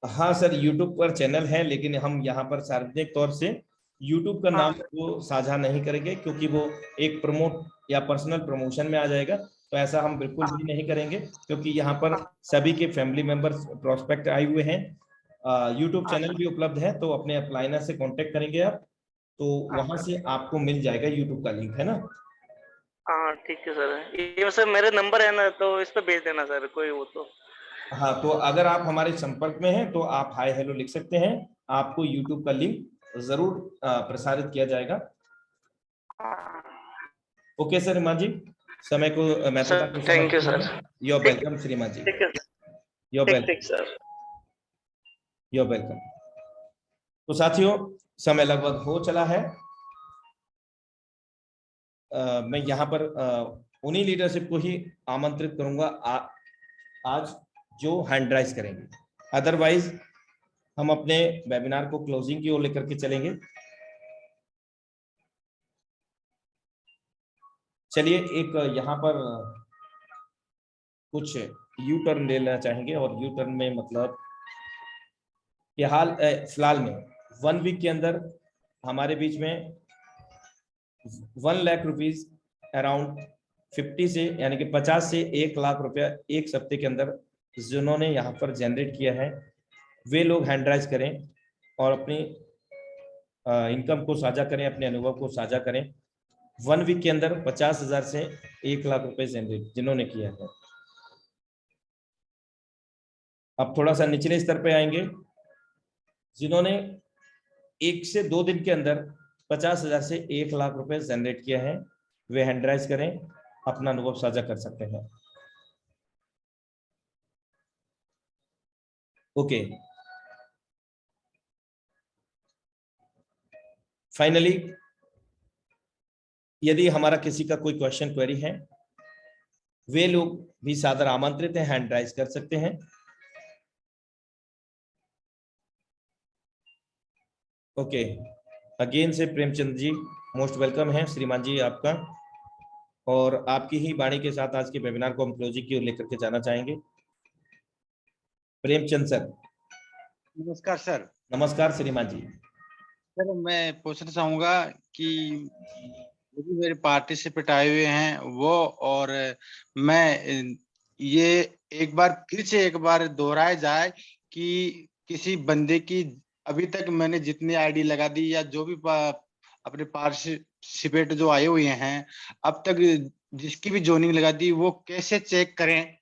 हाँ सर, यूट्यूब पर चैनल है, लेकिन हम यहाँ पर सार्वजनिक तौर से यूट्यूब का नाम वो साझा नहीं करेंगे, क्योंकि वो एक प्रमोट या पर्सनल प्रमोशन में आ जाएगा। तो ऐसा हम बिल्कुल भी नहीं करेंगे, क्योंकि यहाँ पर सभी के फैमिली मेंबर्स प्रोस्पेक्ट आए हुए हैं। यूट्यूब चैनल भी उपलब्ध है, तो अपने अपलाइनर से कांटेक्ट करेंगे आप, तो वहां से आपको मिल जाएगा यूट्यूब का लिंक, है ना? हाँ ठीक है सर, ये सर मेरे नंबर है ना, तो इस पे भेज देना सर कोई हो तो। हाँ, तो अगर आप हमारे संपर्क में हैं तो आप हाय हेलो लिख सकते हैं, आपको यूट्यूब का लिंक जरूर प्रसारित किया जाएगा। ओके सर ईमान जी, समय को महत्वता को thank you sir. You are welcome श्रीमान ji, you are welcome sir, you are welcome. तो साथियों, समय लगभग हो चला है। मैं यहाँ पर उन्हीं लीडरशिप को ही आमंत्रित करूंगा आज जो हैंड राइज करेंगे। अदरवाइज हम अपने वेबिनार को क्लोजिंग की ओर लेकर के चलेंगे। चलिए, एक यहाँ पर कुछ यू टर्न लेना चाहेंगे, और यू टर्न में मतलब फिलहाल में 1 वीक के अंदर हमारे बीच में 1 लाख रुपीज अराउंड 50 से यानी कि 50 से 1 लाख रुपया एक सप्ते के अंदर जिन्होंने यहाँ पर जनरेट किया है वे लोग हैंड राइज करें और अपनी इनकम को साझा करें, अपने अनुभव को साझा करें। 1 वीक के अंदर 50,000 से 1 लाख रुपए जनरेट जिन्होंने किया है। अब थोड़ा सा निचले स्तर पे आएंगे, जिन्होंने 1 से 2 दिन के अंदर 50,000 से 1 लाख रुपए जनरेट किया है वे हैंड राइज करें, अपना अनुभव साझा कर सकते हैं। ओके, फाइनली यदि हमारा किसी का कोई क्वेश्चन क्वेरी है वे लोग भी सादर आमंत्रित हैं, हैंड राइज कर सकते हैं। ओके, अगेन से प्रेमचंद जी मोस्ट वेलकम है श्रीमान जी आपका, और आपकी ही वाणी के साथ आज के वेबिनार को हम क्लोजिंग की ओर लेकर के जाना चाहेंगे। प्रेमचंद सर। नमस्कार सर। नमस्कार श्रीमान जी। सर मैं पूछना चाहूंगा कि जो भी मेरे पार्टिसिपेंट आए हुए हैं वो, और मैं ये एक बार दोहराया जाए कि किसी बंदे की अभी तक मैंने जितनी आईडी लगा दी या जो भी अपने पार्टिसिपेंट जो आए हुए हैं अब तक जिसकी भी जोइनिंग लगा दी वो कैसे चेक करें,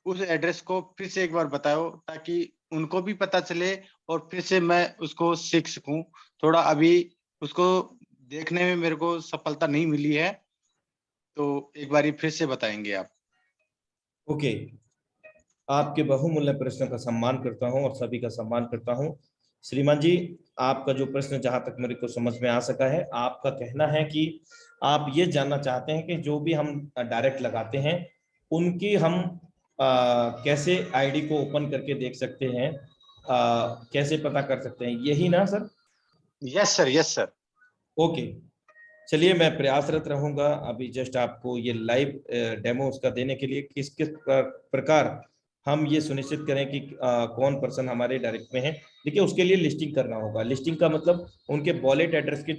उस एड्रेस को फिर से एक बार बताओ ताकि उनको भी पता चले और फिर से मैं उसको सीख सकूं। थोड़ा अभी उसको देखने में मेरे को सफलता नहीं मिली है, तो एक बार फिर से बताएंगे आप। ओके, आपके बहुमूल्य प्रश्न का सम्मान करता हूं और सभी का सम्मान करता हूं। श्रीमान जी, आपका जो प्रश्न जहां तक मेरे को समझ में आ सका है, आपका कहना है कि आप ये जानना चाहते हैं कि जो भी हम डायरेक्ट लगाते हैं उनकी हम कैसे आईडी को ओपन करके देख सकते हैं, कैसे पता कर सकते हैं, यही ना sir? Yes sir, yes sir. Okay, चलिए मैं प्रयासरत रहूंगा अभी जस्ट आपको ये लाइव डेमो उसका देने के लिए किस किस प्रकार हम ये सुनिश्चित करें कि कौन पर्सन हमारे डायरेक्ट में है। देखिए उसके लिए लिस्टिंग करना होगा। लिस्टिंग का मतलब उनके वॉलेट एड्रेस के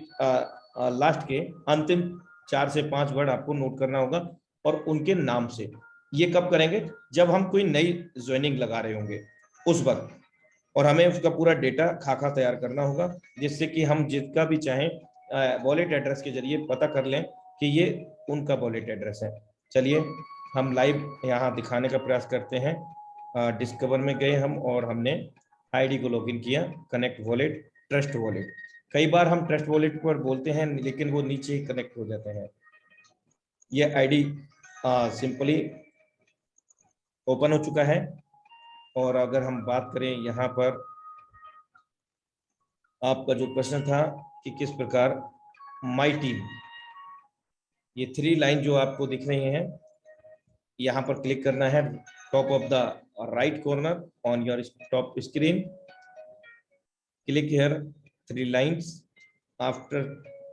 लास्ट के अंतिम 4 से 5 वर्ड आपको नोट करना होगा और उनके नाम से। ये कब करेंगे? जब हम कोई नई ज्वाइनिंग लगा रहे होंगे उस वक्त, और हमें उसका पूरा डेटा खाका तैयार करना होगा जिससे कि हम जिसका भी चाहें वॉलेट एड्रेस के जरिए पता कर लें कि ये उनका वॉलेट एड्रेस है। चलिए हम लाइव यहाँ दिखाने का प्रयास करते हैं। डिस्कवर में गए हम और हमने आईडी को लॉगिन किया, कनेक्ट वॉलेट, ट्रस्ट वॉलेट। कई बार हम ट्रस्ट वॉलेट पर बोलते हैं लेकिन वो नीचे ही कनेक्ट हो जाते हैं। ये आईडी सिंपली ओपन हो चुका है। और अगर हम बात करें यहाँ पर आपका जो प्रश्न था कि किस प्रकार माई टीम, ये 3 लाइन जो आपको दिख रही हैं यहाँ पर क्लिक करना है, top of the right corner on your top screen, click here 3 lines, after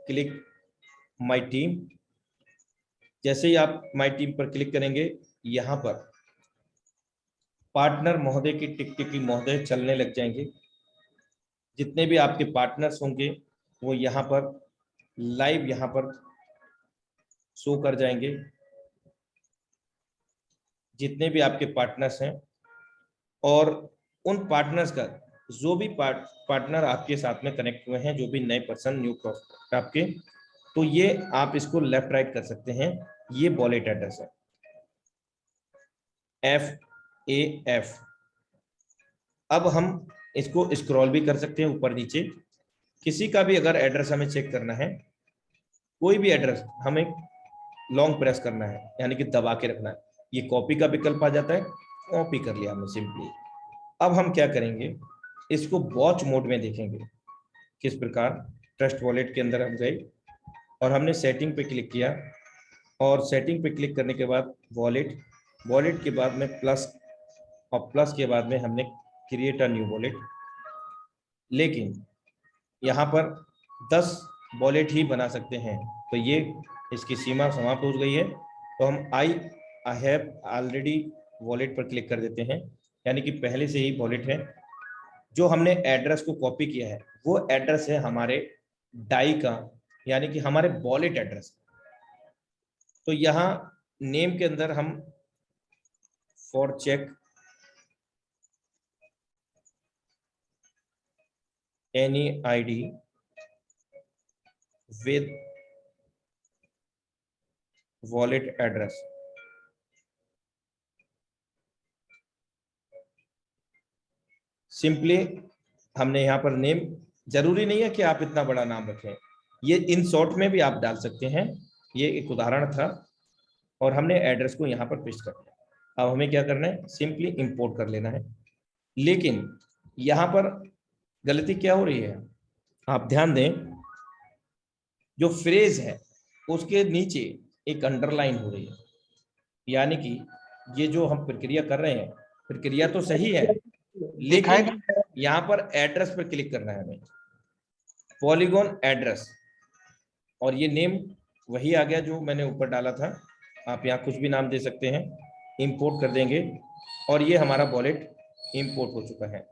click my team. जैसे ही आप माई टीम पर क्लिक करेंगे यहाँ पर पार्टनर महोदय की टिक महोदय चलने लग जाएंगे। जितने भी आपके पार्टनर्स होंगे वो यहाँ पर लाइव यहाँ पर शो कर जाएंगे। जितने भी आपके पार्टनर्स हैं और उन पार्टनर्स का जो भी पार्टनर आपके साथ में कनेक्ट हुए हैं, जो भी नए पर्सन न्यू प्रॉस्पेक्ट आपके, तो ये आप इसको लेफ्ट राइट कर सकते हैं। ये वॉलेट एड्रेस है FAF। अब हम इसको स्क्रॉल भी कर सकते हैं ऊपर नीचे। किसी का भी अगर एड्रेस हमें चेक करना है, कोई भी एड्रेस हमें लॉन्ग प्रेस करना है यानी कि दबा के रखना है, ये कॉपी का विकल्प आ जाता है, कॉपी कर लिया हमने सिंपली। अब हम क्या करेंगे, इसको वॉच मोड में देखेंगे किस प्रकार। ट्रस्ट वॉलेट के अंदर हम गए और हमने सेटिंग पे क्लिक किया और सेटिंग पे क्लिक करने के बाद वॉलेट के बाद में प्लस, और प्लस के बाद में हमने क्रिएट अ न्यू वॉलेट। लेकिन यहाँ पर 10 वॉलेट ही बना सकते हैं, तो ये इसकी सीमा समाप्त हो गई है। तो हम आई हैव ऑलरेडी वॉलेट पर क्लिक कर देते हैं, यानी कि पहले से ही वॉलेट है। जो हमने एड्रेस को कॉपी किया है वो एड्रेस है हमारे डाई का, यानी कि हमारे वॉलेट एड्रेस। तो यहाँ नेम के अंदर हम for check any ID with wallet address, simply हमने यहाँ पर नेम, जरूरी नहीं है कि आप इतना बड़ा नाम रखें, ये इन शॉर्ट में भी आप डाल सकते हैं। ये एक उदाहरण था और हमने एड्रेस को यहाँ पर पेस्ट कर दिया। अब हमें क्या करना है, सिंपली इंपोर्ट कर लेना है। लेकिन यहाँ पर गलती क्या हो रही है, आप ध्यान दें, जो फ्रेज है उसके नीचे एक अंडरलाइन हो रही है, यानी कि ये जो हम प्रक्रिया कर रहे हैं, प्रक्रिया तो सही है, लेकिन यहाँ पर एड्रेस पर क्लिक करना है हमें, पॉलीगॉन एड्रेस, और ये नेम वही आ गया जो मैंने ऊपर डाला था। आप यहाँ कुछ भी नाम दे सकते हैं, इंपोर्ट कर देंगे और ये हमारा वॉलेट इंपोर्ट हो चुका है।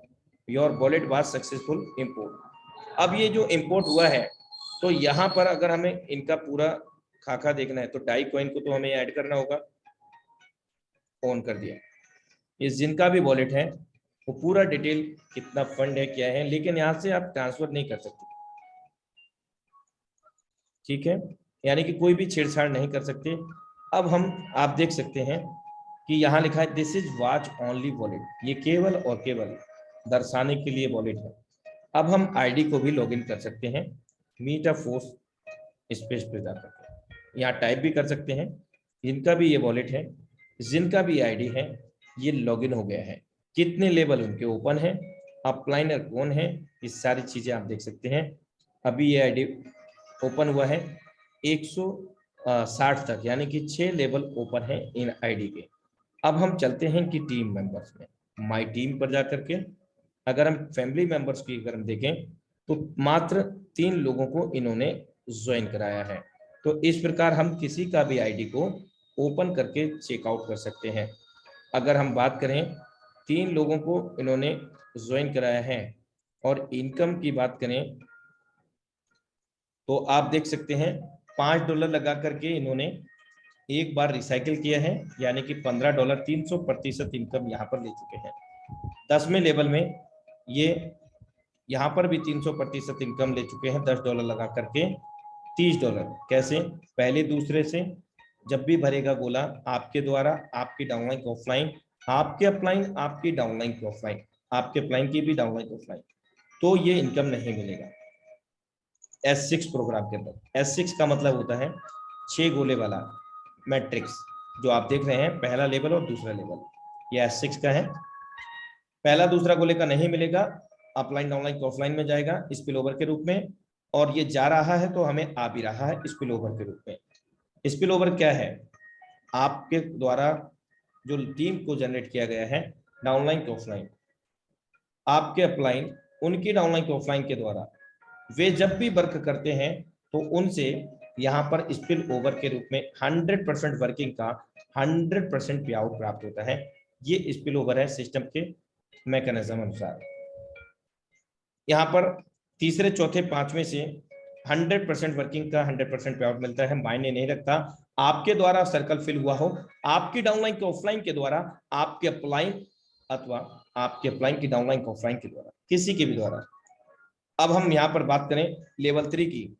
Your wallet was successful import. अब ये जो इंपोर्ट हुआ है, तो यहाँ पर अगर हमें इनका पूरा खाका देखना है तो डाई कॉइन को तो हमें ऐड करना होगा। ऑन कर दिया, ये जिनका भी वॉलेट है वो पूरा डिटेल, कितना फंड है, क्या है, लेकिन यहाँ से आप ट्रांसफर नहीं कर सकते, ठीक है, यानी कि कोई भी छेड़छाड़ नहीं कर सकते। अब हम, आप देख सकते हैं कि यहाँ लिखा है this is watch only wallet, ये केवल और केवल दर्शाने के लिए वॉलेट है। अब हम आईडी को भी लॉगिन कर सकते हैं, मीटाफोर्स स्पेस पे जाकर के यहाँ टाइप भी कर सकते हैं। जिनका भी ये वॉलेट है, जिनका भी आईडी है, ये लॉगिन हो गया है। कितने लेवल उनके ओपन है, अपलाइनर कौन है, ये सारी चीजें आप देख सकते हैं। अभी ये आईडी ओपन हुआ है 160 तक, यानी कि 6 लेवल ओपन है इन आईडी के। अब हम चलते हैं कि टीम मेंबर्स में, माय टीम पर जाकर के अगर हम फैमिली मेंबर्स की अगर हम देखें तो मात्र 3 लोगों को इन्होंने ज्वाइन कराया है। तो इस प्रकार हम किसी का भी आईडी को ओपन करके चेकआउट कर सकते हैं। अगर हम बात करें 3 लोगों को इन्होंने ज्वाइन कराया है और इनकम की बात करें तो आप देख सकते हैं $5 लगा करके इन्होंने एक बार रिसाइकिल किया है, यानी कि $15 300% इनकम यहाँ पर ले चुके हैं। 10वें लेवल में ये यहाँ पर भी 300% इनकम ले चुके हैं, $10 लगा करके $30। कैसे, पहले दूसरे से जब भी भरेगा गोला आपके द्वारा, आपकी डाउनलाइन की ऑफलाइन, आपके अपलाइन, आपकी डाउनलाइन की ऑफलाइन, आपके अपलाइन की भी डाउनलाइन की ऑफलाइन, तो ये इनकम नहीं मिलेगा। S6 प्रोग्राम के अंदर, S6 का मतलब होता है 6 गोले वाला मैट्रिक्स, जो आप देख रहे हैं पहला लेवल और दूसरा लेवल, ये S6 का है। पहला दूसरा गोले का नहीं मिलेगा, अपलाइन डाउनलाइन की ऑफलाइन में जाएगा स्पिल ओवर के रूप में, और ये जा रहा है तो हमें आ भी रहा है स्पिल ओवर के रूप में। स्पिल ओवर क्या है, आपके द्वारा जो टीम को जनरेट किया गया है डाउनलाइन की ऑफलाइन, आपके अपलाइन उनकी डाउनलाइन की ऑफलाइन के द्वारा, वे जब भी वर्क करते हैं तो उनसे यहाँ पर स्पिल ओवर के रूप में 100% वर्किंग का 100% पे आउट प्राप्त होता है। ये स्पिल ओवर है सिस्टम के मैकेनिज्म अनुसार। यहाँ पर तीसरे, चौथे, पांचवें से 100% वर्किंग का 100% पे आउट मिलता है, मायने नहीं रखता आपके द्वारा सर्कल फिल हुआ हो, आपकी डाउनलाइन के ऑफलाइन के द्वारा, आपके अपलाइन अथवा आपके अपलाइन की डाउनलाइन के ऑफलाइन के द्वारा, किसी के भी द्वारा। अब हम यहाँ पर बात करें लेवल 3 की,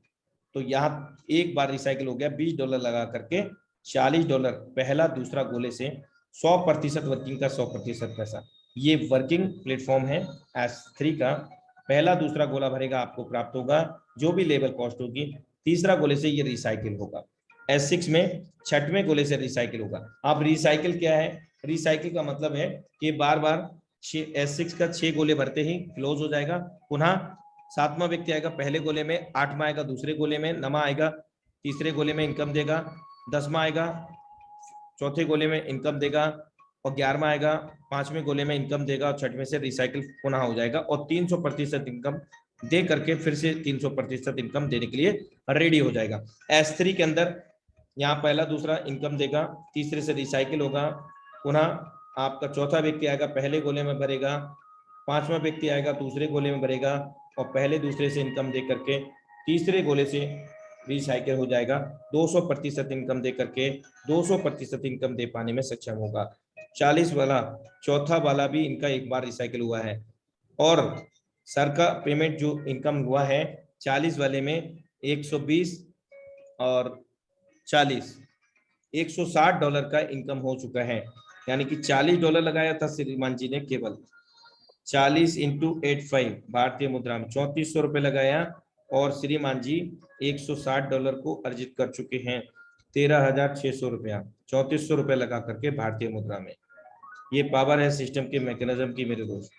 तो यहाँ एक बार रिसाइकिल हो गया, $20 लगा करके $40 पहला दूसरा गोले से 100% वर्किंग का 100% पैसा। ये वर्किंग प्लेटफॉर्म है S3 का। पहला दूसरा गोला भरेगा आपको प्राप्त होगा जो भी लेवल कॉस्ट होगी, तीसरा गोले से ये रिसाइकिल होगा। S6 में 6वें गोले से रिसाइकिल होगा। अब रिसाइकिल क्या है, रिसाइकिल का मतलब है कि बार बार S6 का 6 गोले भरते ही क्लोज हो जाएगा, पुनः 7वां व्यक्ति आएगा पहले गोले में, 8वां आएगा दूसरे गोले में, 9वां आएगा तीसरे गोले में इनकम देगा, 10वां आएगा चौथे गोले में इनकम देगा, और 11वां आएगा 5वें गोले में इनकम देगा, और 6वें से रिसाइकिल पुनः हो जाएगा और 300% इनकम दे करके फिर से 300% इनकम देने के लिए रेडी हो जाएगा। S3 के अंदर यहाँ पहला दूसरा इनकम देगा, तीसरे से रिसाइकिल होगा, पुनः आपका चौथा व्यक्ति आएगा पहले गोले में भरेगा, 5वां व्यक्ति आएगा दूसरे गोले में भरेगा, और पहले दूसरे से इनकम दे करके तीसरे गोले से रिसाइकिल हो जाएगा, 200% इनकम दे करके 200% इनकम दे पाने में सक्षम होगा। 40 वाला चौथा वाला भी इनका एक बार रिसाइकिल हुआ है, और सर का पेमेंट जो इनकम हुआ है 40 वाले में 120 और 40 $160 का इनकम हो चुका है। यानी कि $40 लगाया था श्रीमान जी ने, केवल 40 इंटू 85 भारतीय मुद्रा में 3400 रुपये लगाया, और श्रीमान जी $160 को अर्जित कर चुके हैं। 13,600 रुपया 3400 रुपये लगा करके भारतीय मुद्रा में। ये पावर है सिस्टम के मैकेनिज्म की मेरे दोस्त।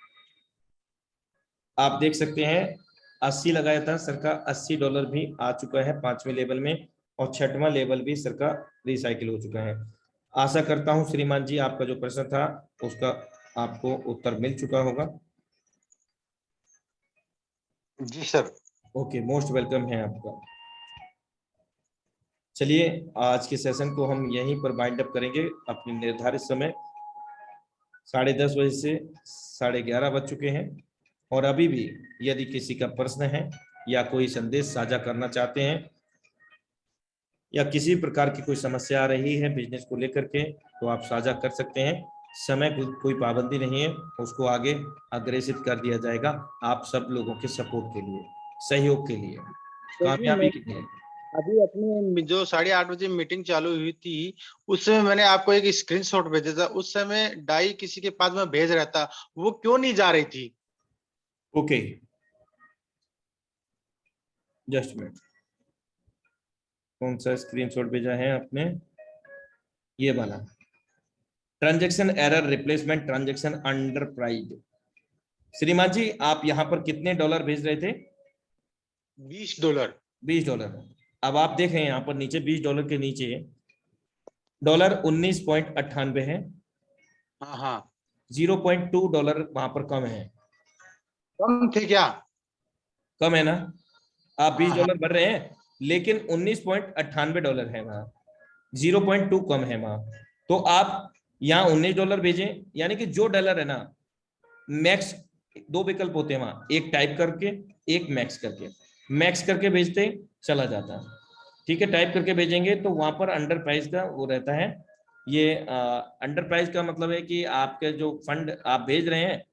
आप देख सकते हैं 80 लगाया था सर का, $80 भी आ चुका है 5वें लेवल में, और 6वां लेवल भी सर का रिसाइकिल हो चुका है। आशा करता हूं श्रीमान जी आपका जो प्रश्न था उसका आपको उत्तर मिल चुका होगा। जी सर। ओके, मोस्ट वेलकम है आपका। चलिए आज के सेशन को हम यहीं पर बाइंड अप करेंगे अपने निर्धारित समय 10:30 बजे से 11:30 बज चुके हैं। और अभी भी यदि किसी का प्रश्न है या कोई संदेश साझा करना चाहते हैं या किसी प्रकार की कोई समस्या आ रही है बिजनेस को लेकर के, तो आप साझा कर सकते हैं। समय कोई पाबंदी नहीं है, उसको आगे अग्रेसित कर दिया जाएगा आप सब लोगों के सपोर्ट के लिए, सहयोग के लिए, कामयाबी के लिए। अभी अपनी जो 8:30 बजे मीटिंग चालू हुई थी उस समय मैंने आपको एक स्क्रीनशॉट भेजा था, उस समय डाई किसी के पास में भेज रहा था, वो क्यों नहीं जा रही थी? ओके, जस्ट मिनट, कौन सा स्क्रीनशॉट भेजा है आपने? ये वाला, transaction error replacement transaction under prize. श्रीमान जी आप यहाँ पर कितने डॉलर भेज रहे थे? $20। $20। अब आप देखें यहाँ पर नीचे $20 के नीचे $19.98 है। हाँ हाँ, $0.2 वहां पर कम है। कम थे क्या? कम है ना? आप हाँ, $20 भर रहे हैं, लेकिन $19.98 है वहां, 0.2 कम है वहां। तो आप यहाँ $19 भेजें, यानी कि जो डॉलर है ना, मैक्स 2 विकल्प होते हैं वहां, एक टाइप करके एक मैक्स करके। मैक्स करके भेजते चला जाता, ठीक है। टाइप करके भेजेंगे तो वहां पर अंडर प्राइस का वो रहता है। ये अंडर प्राइस का मतलब है कि आपके जो फंड आप भेज रहे हैं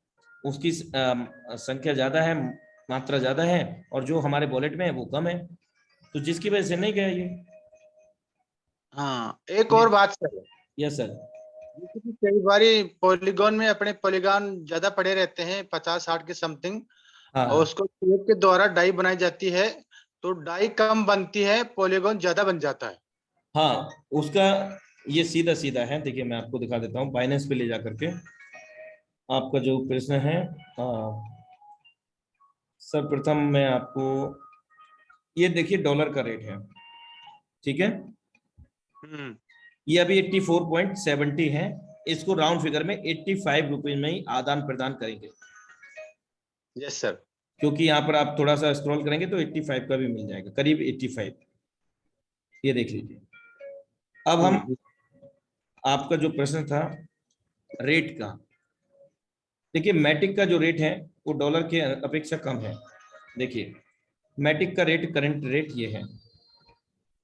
उसकी संख्या ज्यादा है, मात्रा ज्यादा है, और जो हमारे वॉलेट में है वो कम है, तो जिसकी वजह से नहीं गया ये। हाँ, एक और बात सर। Yes sir. कई बारी पॉलीगॉन में अपने पॉलीगॉन ज्यादा पड़े रहते हैं 50-60 के समथिंग, हाँ और उसको स्लेब के द्वारा डाई बनाई जाती है, तो डाई कम बनती है, पॉलीगॉन ज्यादा बन जाता है। हाँ, उसका ये सीधा सीधा है, देखिए मैं आपको दिखा देता हूँ बाइनेंस पे ले जा करके। आपका जो प्रश्न है सर्वप्रथम मैं आपको ये देखिए डॉलर का रेट है, ठीक है। ये अभी 84.70 है, इसको राउंड फिगर में 85 रुपए में ही आदान प्रदान करेंगे। Yes sir. क्योंकि यहाँ पर आप थोड़ा सा स्क्रॉल करेंगे तो 85 का भी मिल जाएगा, करीब 85। ये देख लीजिए। अब हम आपका जो प्रश्न था रेट का, देखिए मैटिक का जो रेट है वो डॉलर के अपेक्षा कम है। देखिए मैटिक का रेट, करंट रेट ये है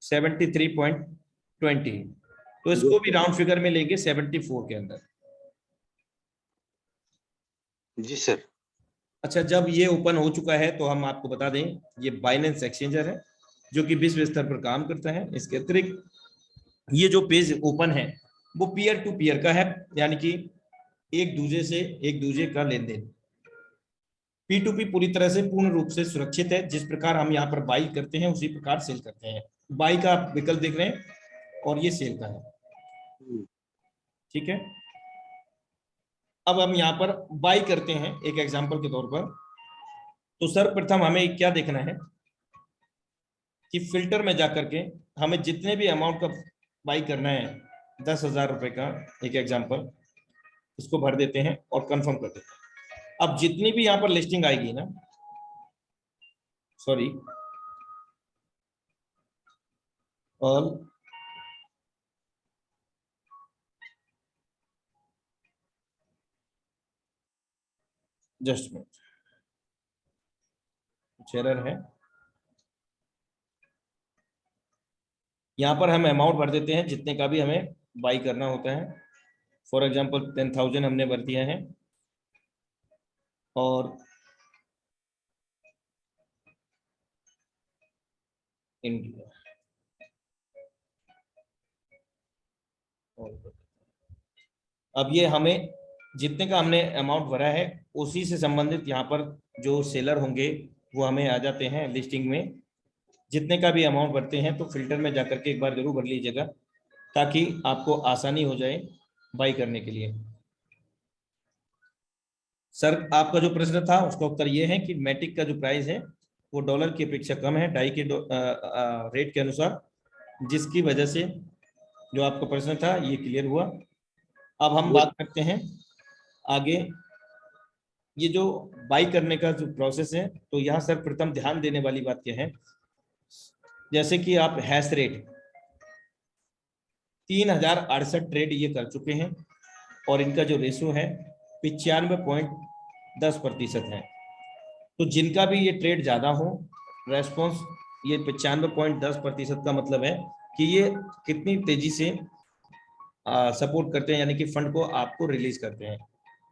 73.20, तो इसको भी राउंड फिगर में लेंगे 74 के अंदर। जी सर। अच्छा, जब ये ओपन हो चुका है तो हम आपको बता दें ये बाइनेंस एक्सचेंजर है जो कि विश्व स्तर पर काम करता है। इसके अतिरिक्त ये जो पेज ओपन है वो पीयर टू पीयर का है, यानी कि एक दूसरे का लेन देन। P2P पूरी तरह से पूर्ण रूप से सुरक्षित है। जिस प्रकार हम यहाँ पर बाई करते हैं उसी प्रकार सेल करते हैं। बाई का आप विकल्प देख रहे हैं और ये सेल का है, ठीक है। अब हम यहाँ पर बाई करते हैं एक एग्जांपल के तौर पर, तो सर्वप्रथम हमें क्या देखना है कि फिल्टर में जाकर के हमें जितने भी अमाउंट का बाई करना है, 10,000 रुपए का एक एग्जांपल, इसको भर देते हैं और कंफर्म कर देते हैं। अब जितनी भी यहाँ पर लिस्टिंग आएगी ना, सॉरी, और जस्ट मिनट, कुछ एरर है। यहाँ पर हम अमाउंट भर देते हैं जितने का भी हमें बाई करना होता है। फॉर एग्जांपल 10,000 हमने भर दिया है और इंडिया अब ये हमें जितने का हमने अमाउंट भरा है उसी से संबंधित यहाँ पर जो सेलर होंगे वो हमें आ जाते हैं लिस्टिंग में। जितने का भी अमाउंट भरते हैं तो फिल्टर में जाकर के एक बार जरूर भर लीजिएगा ताकि आपको आसानी हो जाए बाई करने के लिए। सर आपका जो प्रश्न था उसका उत्तर ये है कि मैटिक का जो प्राइस है वो डॉलर की अपेक्षा कम है डाई के रेट के अनुसार, जिसकी वजह से जो आपका प्रश्न था ये क्लियर हुआ। अब हम बात करते हैं आगे ये जो बाई करने का जो प्रोसेस है। तो यहाँ सर प्रथम ध्यान देने वाली बात क्या है, जैसे कि आप हैश रेट 3068 ट्रेड ये कर चुके हैं और इनका जो रेशो है 95.10% है। तो जिनका भी ये ट्रेड ज्यादा हो रेस्पॉन्स ये 95.10% का मतलब है कि ये कितनी तेजी से सपोर्ट करते हैं, यानी कि फंड को आपको रिलीज करते हैं।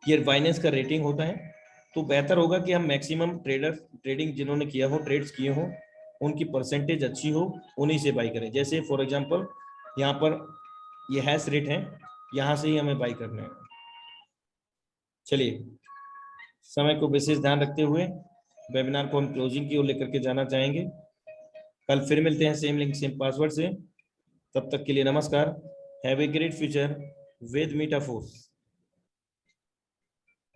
ये बाइनेंस का रेटिंग होता है। तो बेहतर होगा कि हम मैक्सिमम ट्रेडिंग जिन्होंने किया हो, ट्रेड्स किए हो, उनकी परसेंटेज अच्छी हो, उन्हीं से बाई करें। जैसे फॉर एग्जांपल यहाँ पर ये हैश रेट है, यहाँ से ही हमें बाई करना है। चलिए समय को विशेष ध्यान रखते हुए वेबिनार को हम क्लोजिंग की ओर लेकर के जाना चाहेंगे। कल फिर मिलते हैं सेम लिंक सेम पासवर्ड से। तब तक के लिए नमस्कार। Have a great future with Meta force.